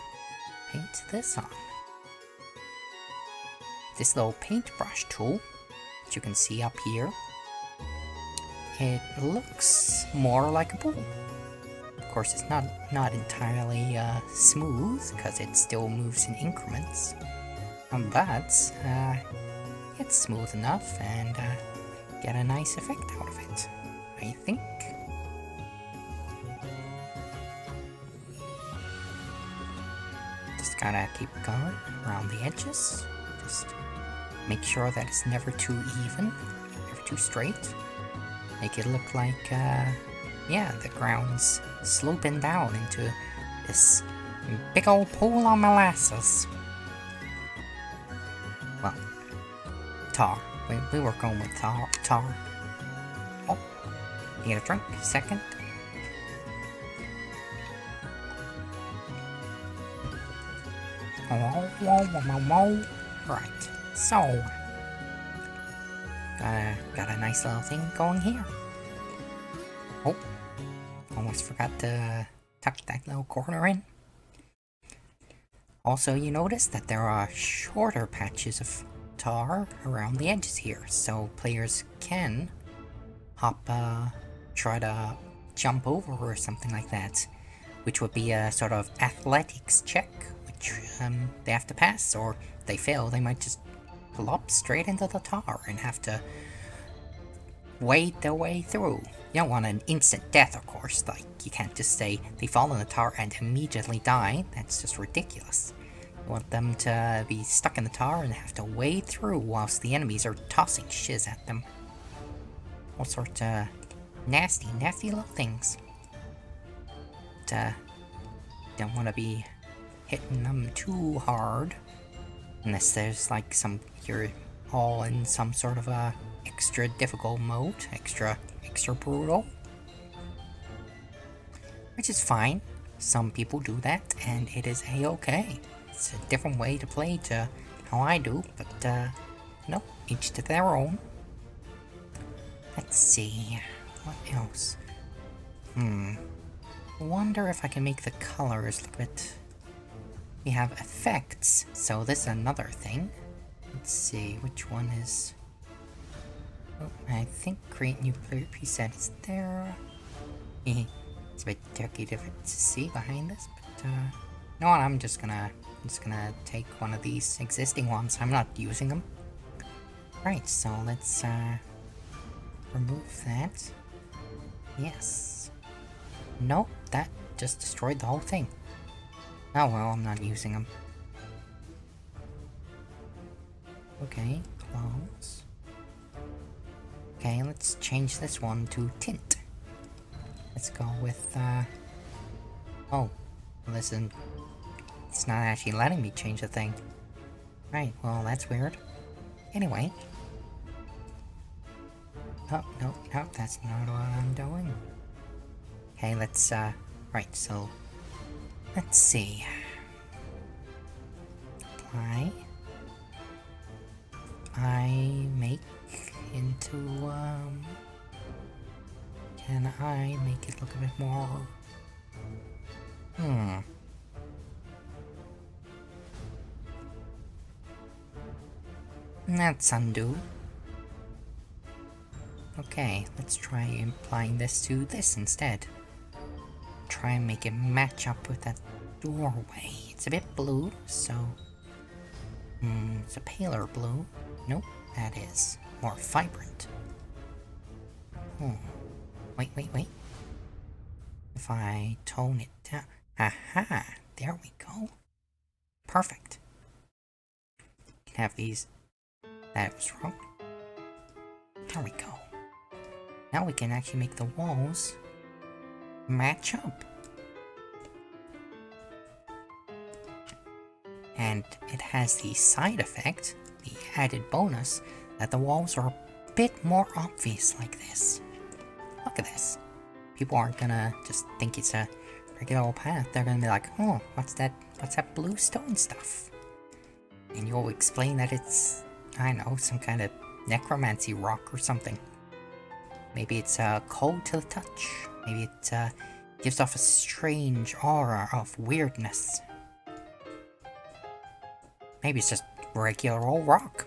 paint this on. This little paintbrush tool, that you can see up here, it looks more like a pool. Of course, it's not entirely smooth, because it still moves in increments, but it's smooth enough and get a nice effect out of it, I think. Just gotta keep going around the edges. Just make sure that it's never too even, never too straight. Make it look like, yeah, the ground's sloping down into this big old pool of molasses. Well, tar. We were going with tar. Oh, need a drink? Second. Right, so got a nice little thing going here. Oh, almost forgot to tuck that little corner in. Also, you notice that there are shorter patches of tar around the edges here, so players can hop, try to jump over or something like that, which would be a sort of athletics check, which they have to pass, or if they fail, they might just plop straight into the tar and have to wade their way through, You don't want an instant death, of course. Like, you can't just say they fall in the tar and immediately die. That's just ridiculous. You want them to be stuck in the tar and have to wade through whilst the enemies are tossing shiz at them. All sorts of nasty little things. But, don't want to be hitting them too hard. Unless there's like you're all in some sort of a extra difficult mode, extra brutal. Which is fine. Some people do that, and it is a-okay. It's a different way to play to how I do, but, each to their own. Let's see, what else? Wonder if I can make the colors look a bit... We have effects, so this is another thing. Let's see, which one is... Oh, I think create new player preset is there. It's a bit tricky to see behind this, but no, I'm just gonna take one of these existing ones. I'm not using them. Right, so let's remove that. Yes. Nope, that just destroyed the whole thing. Oh well, I'm not using them. Okay, close. Okay, let's change this one to tint. Let's go with, oh, listen, it's not actually letting me change the thing. Right, well, that's weird. Anyway. Oh, no, that's not what I'm doing. Okay, let's, right, so, let's see. Apply. I make into, can I make it look a bit more... Let's undo. Okay, let's try applying this to this instead. Try and make it match up with that doorway. It's a bit blue, so... it's a paler blue. Nope, that is more vibrant. Wait. If I tone it down... Aha! There we go. Perfect. You can have these... That was wrong. There we go. Now we can actually make the walls match up. And it has the side effect, the added bonus, that the walls are a bit more obvious like this. Look at this. People aren't gonna just think it's a regular old path. They're gonna be like, oh, what's that blue stone stuff? And you'll explain that it's, I don't know, some kind of necromancy rock or something. Maybe it's cold to the touch. Maybe it gives off a strange aura of weirdness. Maybe it's just regular old rock.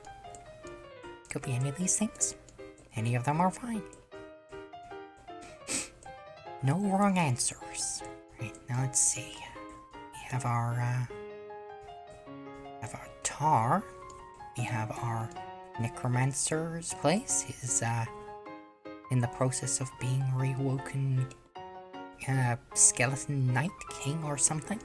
Could be any of these things. Any of them are fine. No wrong answers. Right, now let's see. We have our tar. We have our necromancer's place. Is in the process of being reawoken skeleton knight king or something.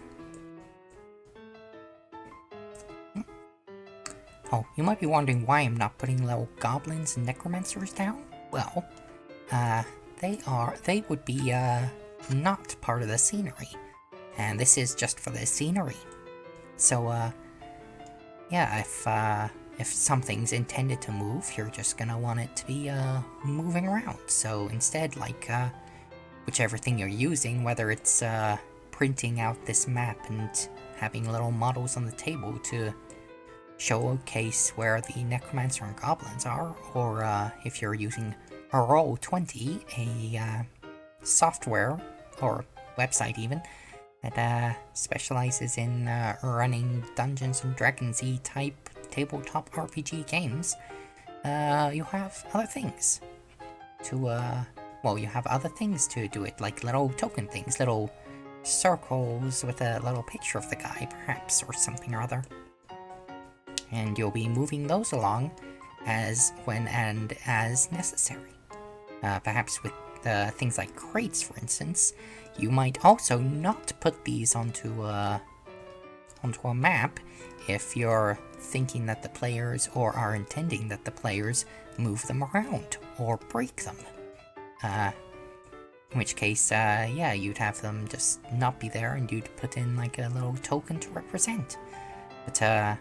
Oh, you might be wondering why I'm not putting little goblins and necromancers down. Well, they would be not part of the scenery, and this is just for the scenery. So yeah, if something's intended to move, you're just gonna want it to be moving around. So instead, like whichever thing you're using, whether it's printing out this map and having little models on the table to showcase where the necromancer and goblins are, or if you're using Roll20, a software or website even that specializes in running Dungeons and Dragons-y type tabletop RPG games, you have other things to well, you have other things to do it, like little token things, little circles with a little picture of the guy perhaps, or something or other. And you'll be moving those along as when and as necessary. Perhaps with things like crates, for instance, you might also not put these onto a map if you're thinking that the players, or are intending that the players, move them around or break them. In which case, yeah, you'd have them just not be there, and you'd put in like a little token to represent. But of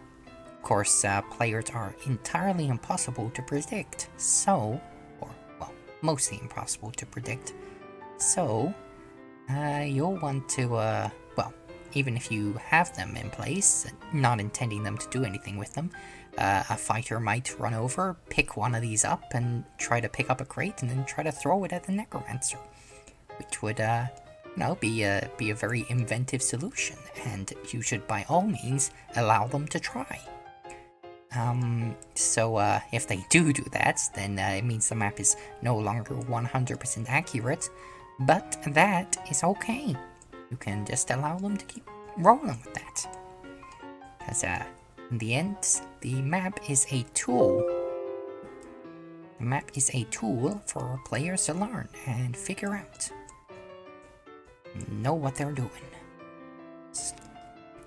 course, players are entirely impossible to predict, so, or, well, mostly impossible to predict, so, you'll want to, well, even if you have them in place, not intending them to do anything with them, a fighter might run over, pick one of these up, and try to pick up a crate, and then try to throw it at the necromancer, which would, you know, be a very inventive solution, and you should by all means allow them to try. So if they do that, then it means the map is no longer 100% accurate, but that is okay. You can just allow them to keep rolling with that. Because in the end, the map is a tool. The map is a tool for players to learn and figure out. Know what they're doing.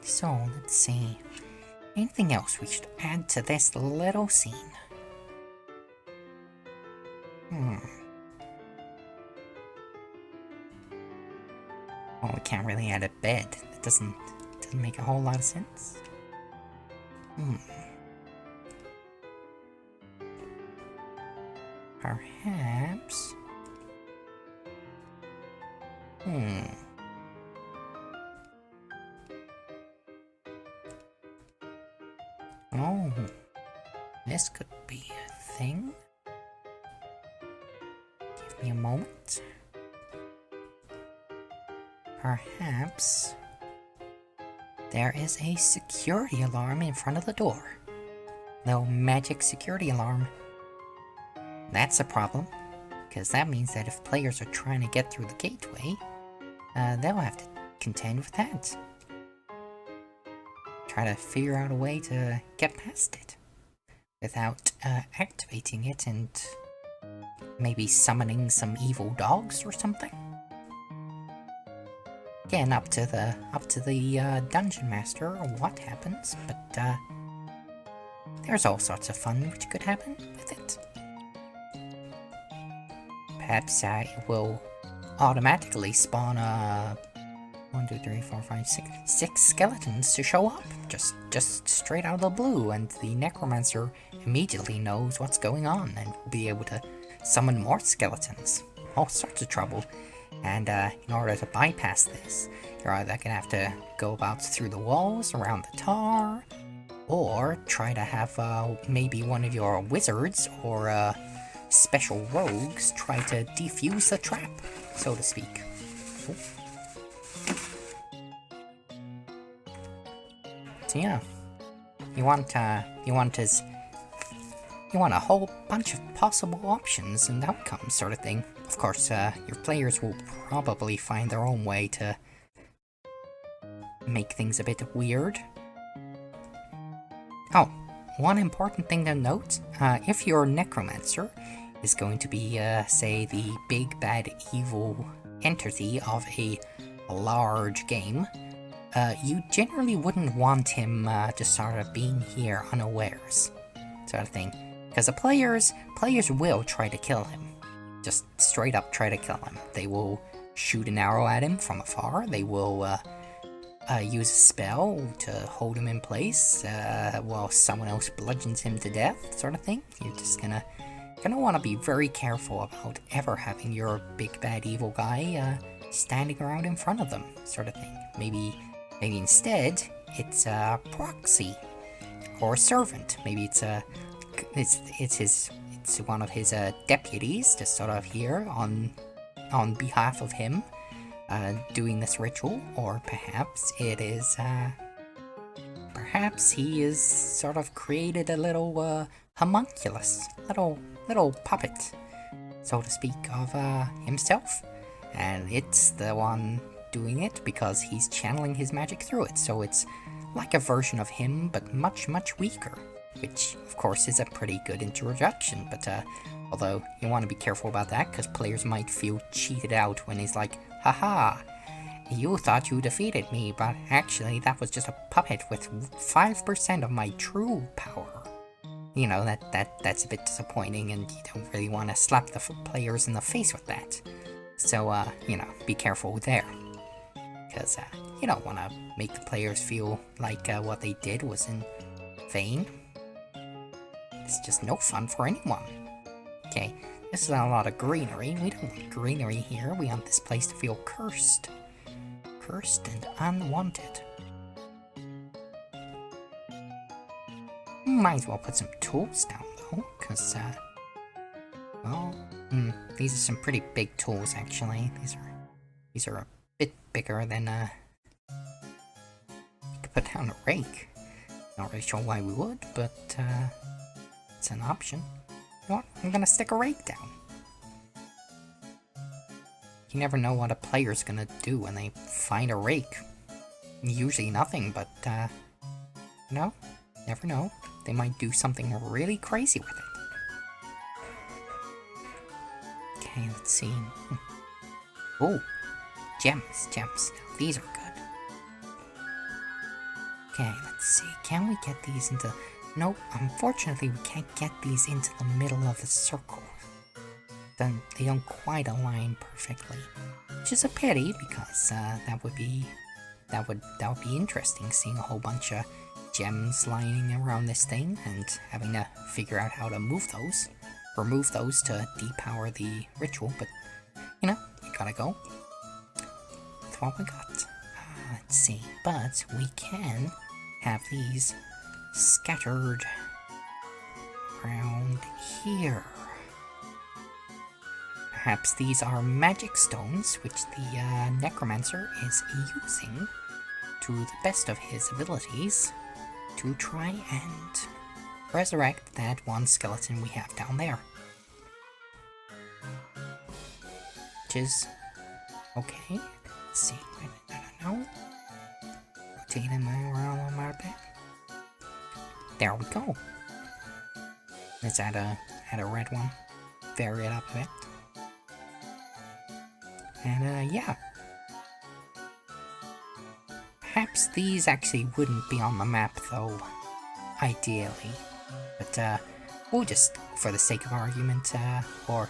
So, let's see. Anything else we should add to this little scene? Well, we can't really add a bed. That doesn't make a whole lot of sense. Perhaps... Oh, this could be a thing. Give me a moment. Perhaps there is a security alarm in front of the door. No magic security alarm. That's a problem, because that means that if players are trying to get through the gateway, they'll have to contend with that. Try to figure out a way to get past it without activating it and maybe summoning some evil dogs or something. Again, up to the dungeon master or what happens, but there's all sorts of fun which could happen with it. Perhaps it will automatically spawn 1, 2, 3, 4, 5, 6 skeletons to show up, just straight out of the blue, and the necromancer immediately knows what's going on and will be able to summon more skeletons. All sorts of trouble. And in order to bypass this, you're either gonna have to go about through the walls around the tar, or try to have maybe one of your wizards or special rogues try to defuse the trap, so to speak. Ooh. So yeah, you want a whole bunch of possible options and outcomes, sort of thing. Of course, your players will probably find their own way to make things a bit weird. Oh, one important thing to note, if your necromancer is going to be, say, the big bad evil entity of a large game, you generally wouldn't want him just sort of being here unawares, sort of thing. Because the players will try to kill him. Just straight up try to kill him. They will shoot an arrow at him from afar. They will use a spell to hold him in place while someone else bludgeons him to death, sort of thing. You're just gonna want to be very careful about ever having your big bad evil guy standing around in front of them, sort of thing. Maybe instead it's a proxy or a servant. Maybe it's one of his deputies, just sort of here on behalf of him, doing this ritual, or perhaps it is, perhaps he is sort of created a little homunculus, little puppet, so to speak, of himself, and it's the one doing it because he's channeling his magic through it, so it's like a version of him, but much, much weaker. Which, of course, is a pretty good introduction, but Although, you want to be careful about that, because players might feel cheated out when he's like, haha, you thought you defeated me, but actually that was just a puppet with 5% of my true power. You know, that's a bit disappointing, and you don't really want to slap the players in the face with that. So, you know, be careful there. Because, you don't want to make the players feel like what they did was in vain. It's just no fun for anyone. Okay, this is a lot of greenery. We don't want greenery here. We want this place to feel cursed. Cursed and unwanted. Might as well put some tools down though, because, well, these are some pretty big tools actually. These are a bit bigger than, you could put down a rake. Not really sure why we would, but, it's an option. You know what? I'm gonna stick a rake down. You never know what a player's gonna do when they find a rake. Usually nothing, but, you know, never know. They might do something really crazy with it. Okay, let's see. Oh, gems. Now, these are good. Okay, let's see. Can we get these into... Nope, unfortunately we can't get these into the middle of the circle. Then they don't quite align perfectly, which is a pity because that would be interesting, seeing a whole bunch of gems lining around this thing and having to figure out how to remove those to depower the ritual. But you know, you gotta go. That's what we got. Let's see, but we can have these scattered around here. Perhaps these are magic stones which the necromancer is using to the best of his abilities to try and resurrect that one skeleton we have down there. Which is okay. Let's see. I don't know. Rotate him around a little bit. There we go. Let's add a red one. Vary it up a bit. And yeah. Perhaps these actually wouldn't be on the map though, ideally. But we'll just, for the sake of argument, or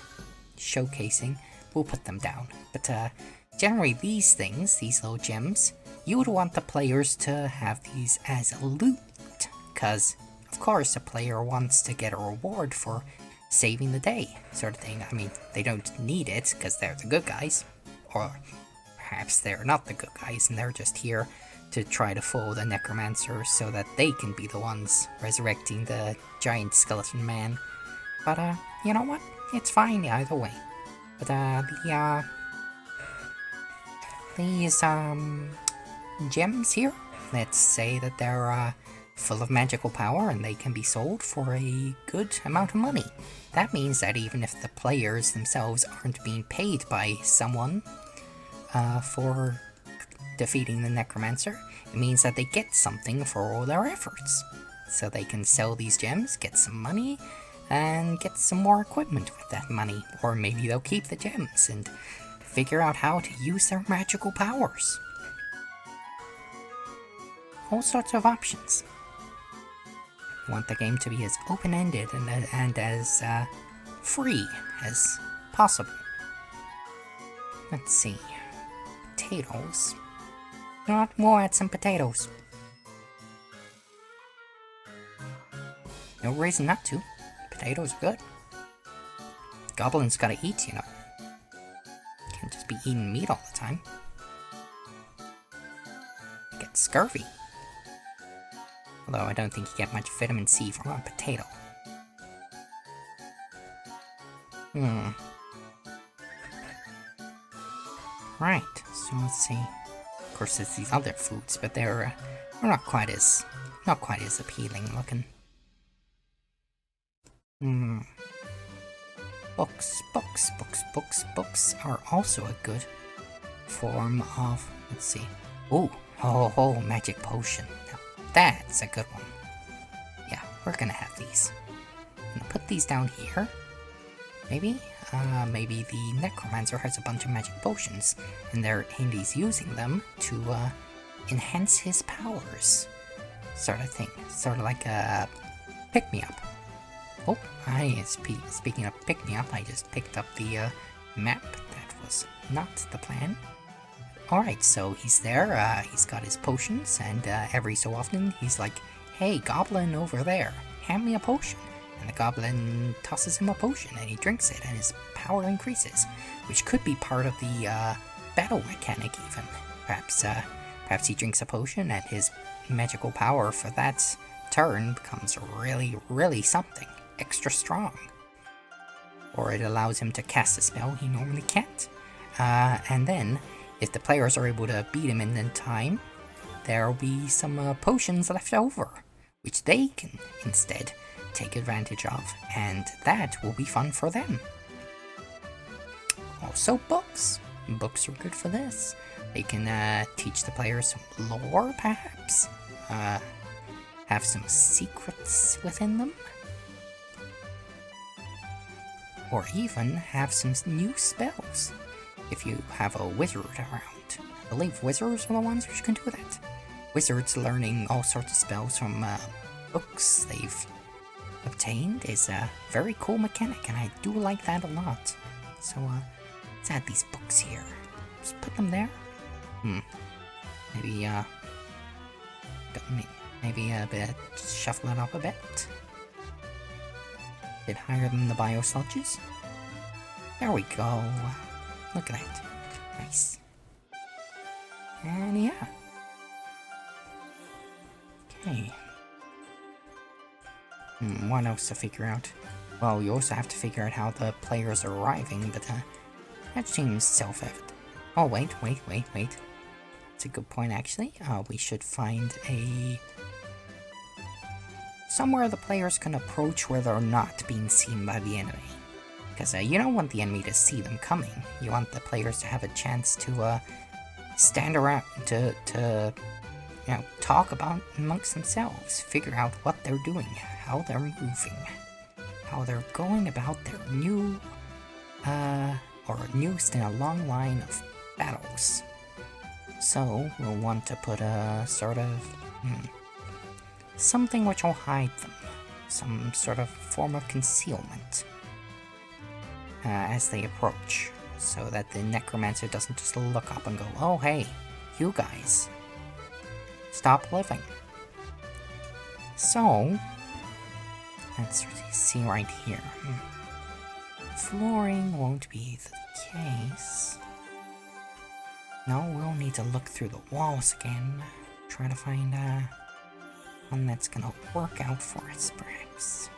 showcasing, we'll put them down. But generally these things, these little gems, you would want the players to have these as a loot. Because, of course, a player wants to get a reward for saving the day, sort of thing. I mean, they don't need it because they're the good guys. Or perhaps they're not the good guys and they're just here to try to fool the necromancer so that they can be the ones resurrecting the giant skeleton man. But, you know what? It's fine either way. But, these, gems here, let's say that they're, full of magical power and they can be sold for a good amount of money. That means that even if the players themselves aren't being paid by someone for defeating the necromancer, it means that they get something for all their efforts. So they can sell these gems, get some money, and get some more equipment with that money. Or maybe they'll keep the gems and figure out how to use their magical powers. All sorts of options. Want the game to be as open-ended and as free as possible. Let's see. Potatoes. You know what? We'll add some potatoes. No reason not to. Potatoes are good. Goblins gotta eat, you know. Can't just be eating meat all the time. Get scurvy. Although I don't think you get much vitamin C from a potato. Right, so let's see. Of course, there's these other foods, but they're not quite as appealing looking. Books are also a good form of. Let's see. Oh, magic potion. That's a good one. Yeah, we're gonna have these. I'm gonna put these down here. Maybe? Maybe the necromancer has a bunch of magic potions, and he's using them to enhance his powers. Sort of thing. Sort of like a pick-me-up. Oh, speaking of pick-me-up, I just picked up the map. That was not the plan. Alright, so he's there, he's got his potions, and every so often he's like, "Hey, goblin over there, hand me a potion." And the goblin tosses him a potion, and he drinks it, and his power increases, which could be part of the battle mechanic even. Perhaps he drinks a potion, and his magical power for that turn becomes really, really something extra strong. Or it allows him to cast a spell he normally can't. And then, if the players are able to beat him in time, there'll be some potions left over, which they can instead take advantage of, and that will be fun for them. Also books. Books are good for this. They can teach the players some lore, perhaps. Have some secrets within them. Or even have some new spells, if you have a wizard around. I believe wizards are the ones who can do that. Wizards learning all sorts of spells from books they've obtained is a very cool mechanic, and I do like that a lot. So let's add these books here. Just put them there. Maybe a bit, shuffle it up a bit. Bit higher than the bio sludges. There we go. Look at that. Nice. And yeah. Okay. What else to figure out? Well, you also have to figure out how the players are arriving, but that seems self-evident. Oh, wait. It's a good point, actually. We should find somewhere the players can approach where they're not being seen by the enemy. Because you don't want the enemy to see them coming. You want the players to have a chance to stand around, to talk about amongst themselves, figure out what they're doing, how they're moving, how they're going about their new, or newest in a long line of battles. So, we'll want to put a sort of, something which will hide them, some sort of form of concealment, as they approach, so that the necromancer doesn't just look up and go, "Oh hey, you guys, stop living." So, let's see right here. Flooring won't be the case. No, we'll need to look through the walls again, try to find one that's gonna work out for us, perhaps.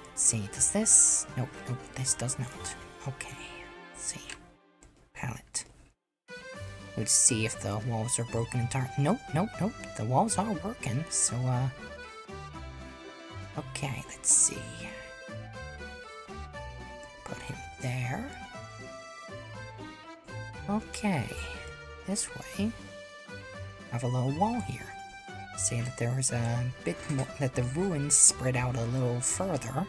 Let's see, does this? Nope, this does not. Okay, let's see. Palette. Let's see if the walls are broken entirely. Nope, the walls are working, so, okay, let's see. Put him there. Okay, this way. I have a little wall here. Say that there was a bit more, that the ruins spread out a little further.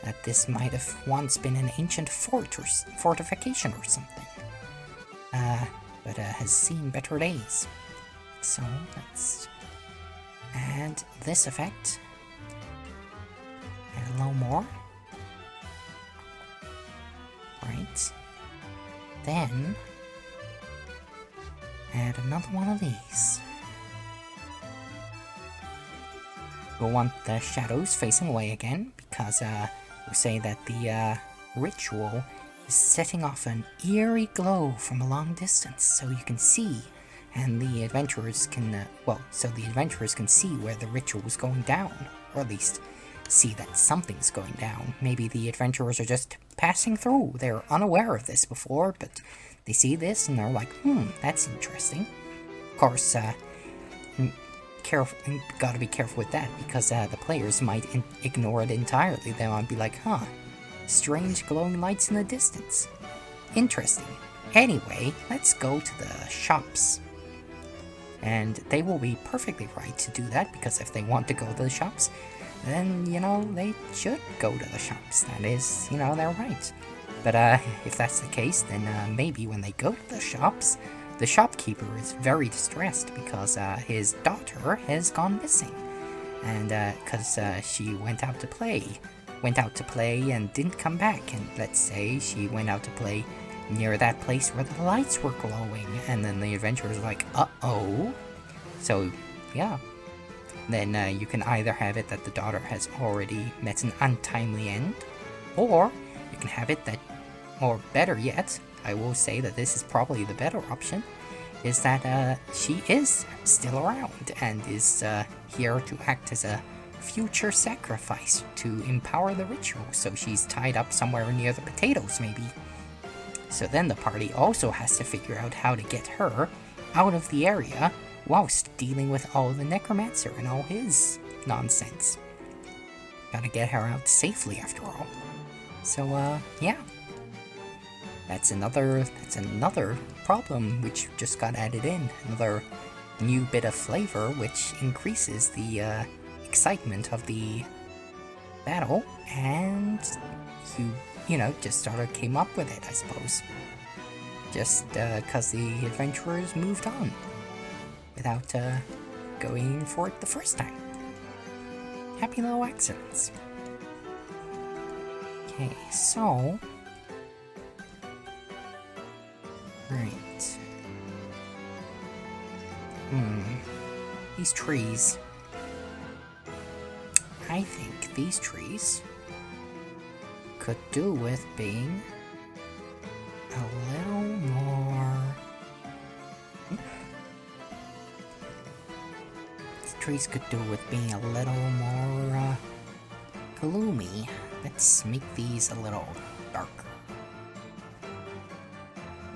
That this might have once been an ancient fortification or something. But has seen better days. So let's add this effect. Add a little more. Right. Then add another one of these. We'll want the shadows facing away again, because we'll say that the ritual is setting off an eerie glow from a long distance, so you can see, and the adventurers can, so the adventurers can see where the ritual is going down, or at least see that something's going down. Maybe the adventurers are just passing through. They're unaware of this before, but they see this and they're like, that's interesting. Of course, gotta be careful with that, because the players might ignore it entirely. They might be like, strange glowing lights in the distance. Interesting. Anyway, let's go to the shops. And they will be perfectly right to do that, because if they want to go to the shops, then, they should go to the shops. That is, their right. But if that's the case, then maybe when they go to the shops, the shopkeeper is very distressed because his daughter has gone missing. And because she went out to play and didn't come back. And let's say she went out to play near that place where the lights were glowing. And then the adventurer's like, uh-oh. So, yeah. Then you can either have it that the daughter has already met an untimely end, or you can have it that, or better yet, I will say that this is probably the better option, is that she is still around and is here to act as a future sacrifice to empower the ritual, so she's tied up somewhere near the potatoes maybe. So then the party also has to figure out how to get her out of the area whilst dealing with all the necromancer and all his nonsense. Gotta get her out safely after all. So yeah. That's another problem which just got added in. Another new bit of flavor which increases the excitement of the battle, and you just sort of came up with it, I suppose. Just because the adventurers moved on without going for it the first time. Happy little accidents. Okay, so... Right. These trees. I think these trees could do with being a little more... These trees could do with being a little more gloomy. Let's make these a little darker.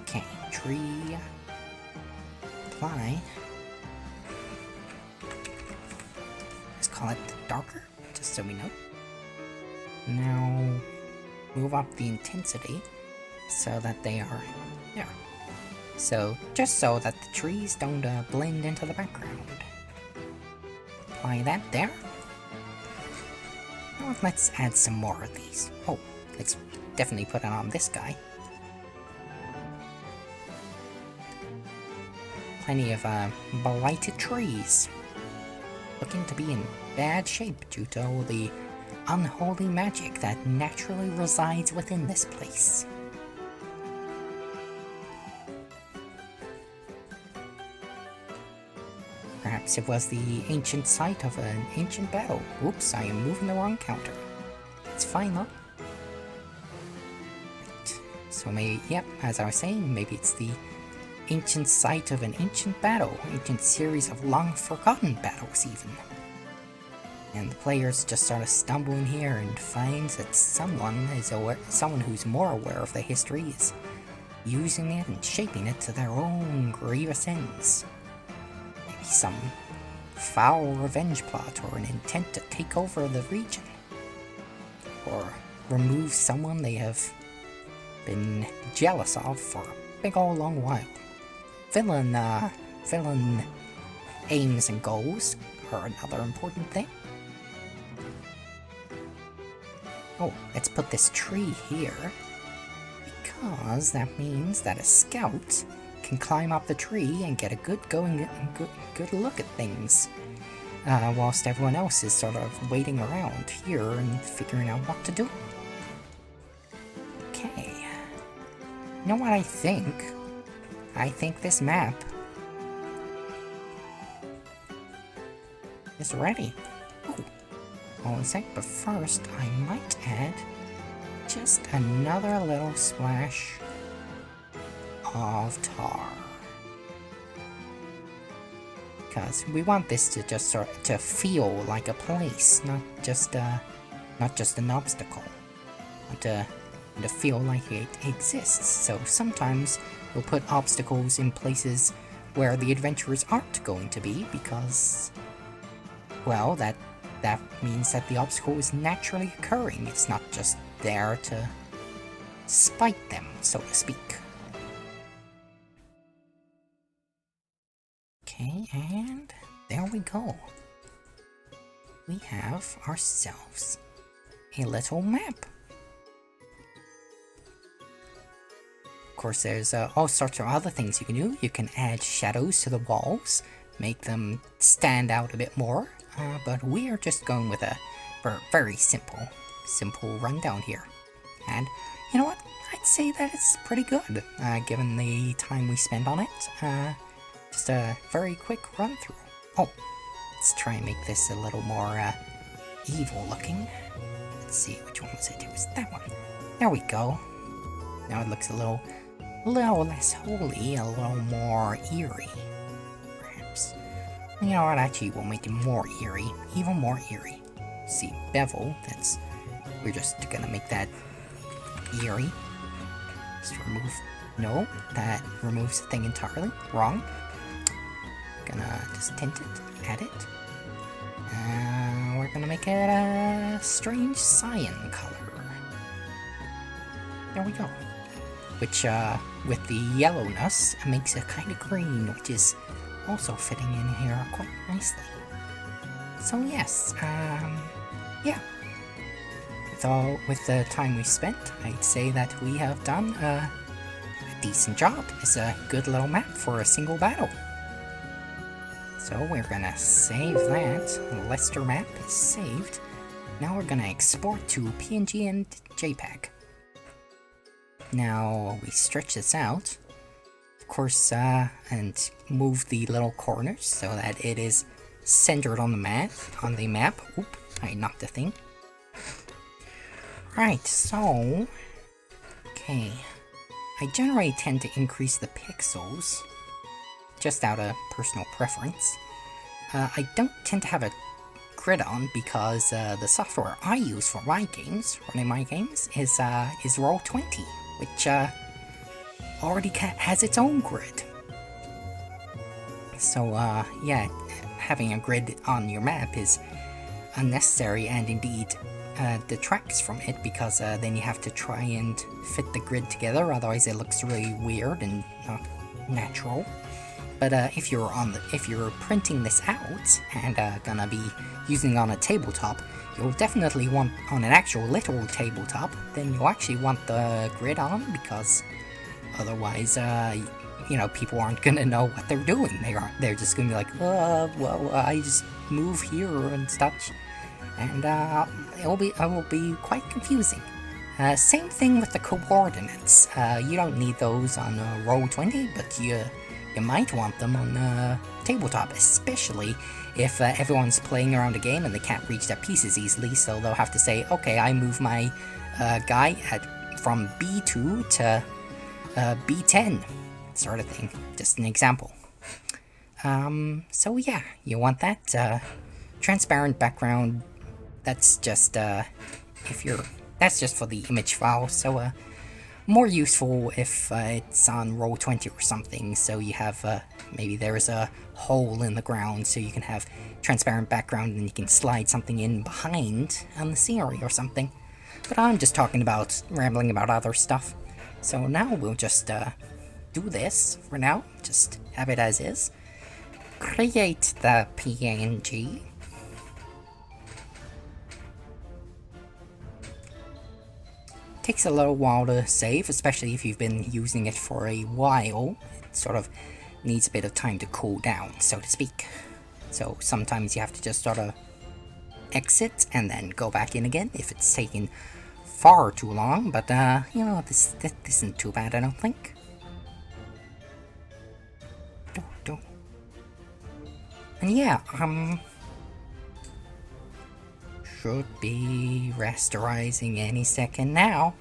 Okay, tree apply. Let's call it darker, just so we know. Now move up the intensity so that they are there. So just so that the trees don't blend into the background. Apply that there. Now let's add some more of these. Oh, let's definitely put it on this guy. Plenty of blighted trees. Looking to be in bad shape due to all the unholy magic that naturally resides within this place. Perhaps it was the ancient site of an ancient battle. Oops, I am moving the wrong counter. It's fine though. Right. So maybe, yep, as I was saying, maybe it's the ancient site of an ancient battle, ancient series of long-forgotten battles even. And the players just sort of stumble in here and find that someone who's more aware of the history is using it and shaping it to their own grievous ends. Maybe some foul revenge plot or an intent to take over the region. Or remove someone they have been jealous of for a big old long while. Villain aims and goals are another important thing. Oh, let's put this tree here, because that means that a scout can climb up the tree and get a good look at things, whilst everyone else is sort of waiting around here and figuring out what to do. Okay. You know what I think? I think this map is ready. Ooh. Hold on a sec, but first I might add just another little splash of tar. Because we want this to just sort of to feel like a place, not just an obstacle. To feel like it exists. So sometimes we'll put obstacles in places where the adventurers aren't going to be, because, well, that means that the obstacle is naturally occurring. It's not just there to spite them, so to speak. Okay, and there we go. we have ourselves a little map. Of course, there's all sorts of other things you can do. You can add shadows to the walls, make them stand out a bit more, but we are just going with a very simple rundown here. And you know what? I'd say that it's pretty good, given the time we spent on it. Just a very quick run through. Oh, let's try and make this a little more evil looking. Let's see, which one was it? It was that one. There we go. Now it looks a little less holy, a little more eerie, perhaps. You know what? Actually, we'll make it more eerie, even more eerie. See, bevel. We're just gonna make that eerie. Just remove. No, that removes the thing entirely. Wrong. Gonna just tint it, add it. We're gonna make it a strange cyan color. There we go. Which, with the yellowness, makes it kind of green, which is also fitting in here quite nicely. So yes, yeah. With the time we spent, I'd say that we have done a decent job. It's a good little map for a single battle. So we're gonna save that. The Leicester map is saved. Now we're gonna export to PNG and JPEG. Now we stretch this out, of course, and move the little corners so that it is centered on the map. Oop, I knocked the thing. Right, so okay. I generally tend to increase the pixels, just out of personal preference. I don't tend to have a grid on because the software I use for my games, running my games, is Roll20, which already has its own grid. So yeah, having a grid on your map is unnecessary and indeed detracts from it, because then you have to try and fit the grid together, otherwise it looks really weird and not natural. But if you're printing this out and gonna be using it on a tabletop, you'll definitely want on an actual literal tabletop. Then you'll actually want the grid on, because otherwise, you know, people aren't gonna know what they're doing. They're just gonna be like, well, I just move here and such, and it will be quite confusing. Same thing with the coordinates. You don't need those on Roll20, but you might want them on tabletop, especially if everyone's playing around a game and they can't reach their pieces easily, so they'll have to say, okay, I move my guy from B2 to B10, sort of thing. Just an example. So yeah, you want that transparent background. That's just that's just for the image file. So more useful if it's on Roll20 or something, so you have maybe there's a hole in the ground, so you can have transparent background and you can slide something in behind on the scenery or something. But I'm just rambling about other stuff. So now we'll just do this for now, just have it as is. Create the PNG. Takes a little while to save, especially if you've been using it for a while. It sort of needs a bit of time to cool down, so to speak. So sometimes you have to just sort of exit and then go back in again if it's taken far too long, but you know, this isn't too bad, I don't think. And yeah, should be rasterizing any second now.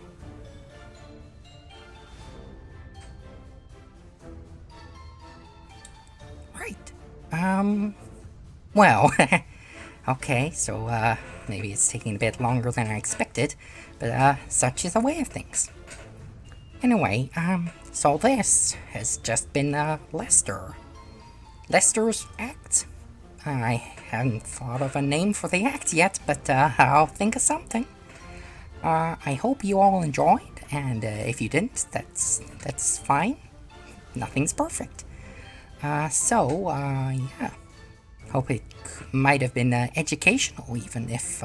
Right. Well, okay, so maybe it's taking a bit longer than I expected, but such is the way of things. Anyway, so this has just been Lester's act. I haven't thought of a name for the act yet, but I'll think of something. I hope you all enjoyed, and if you didn't, that's fine. Nothing's perfect. So, yeah. Hope it might have been educational, even if,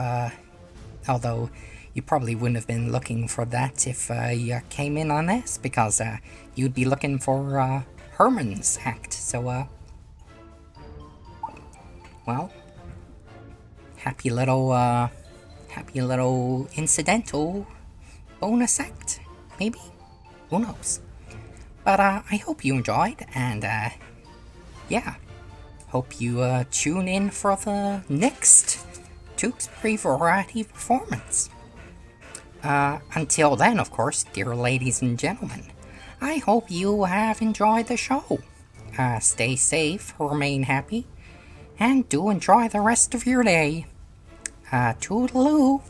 although you probably wouldn't have been looking for that if you came in on this, because you'd be looking for Herman's act. So, well, happy little incidental bonus act, maybe? Who knows? But I hope you enjoyed, and yeah, hope you tune in for the next Tewksbury variety performance. Until then, of course, dear ladies and gentlemen, I hope you have enjoyed the show. Stay safe, remain happy, and do enjoy the rest of your day. Toodaloo!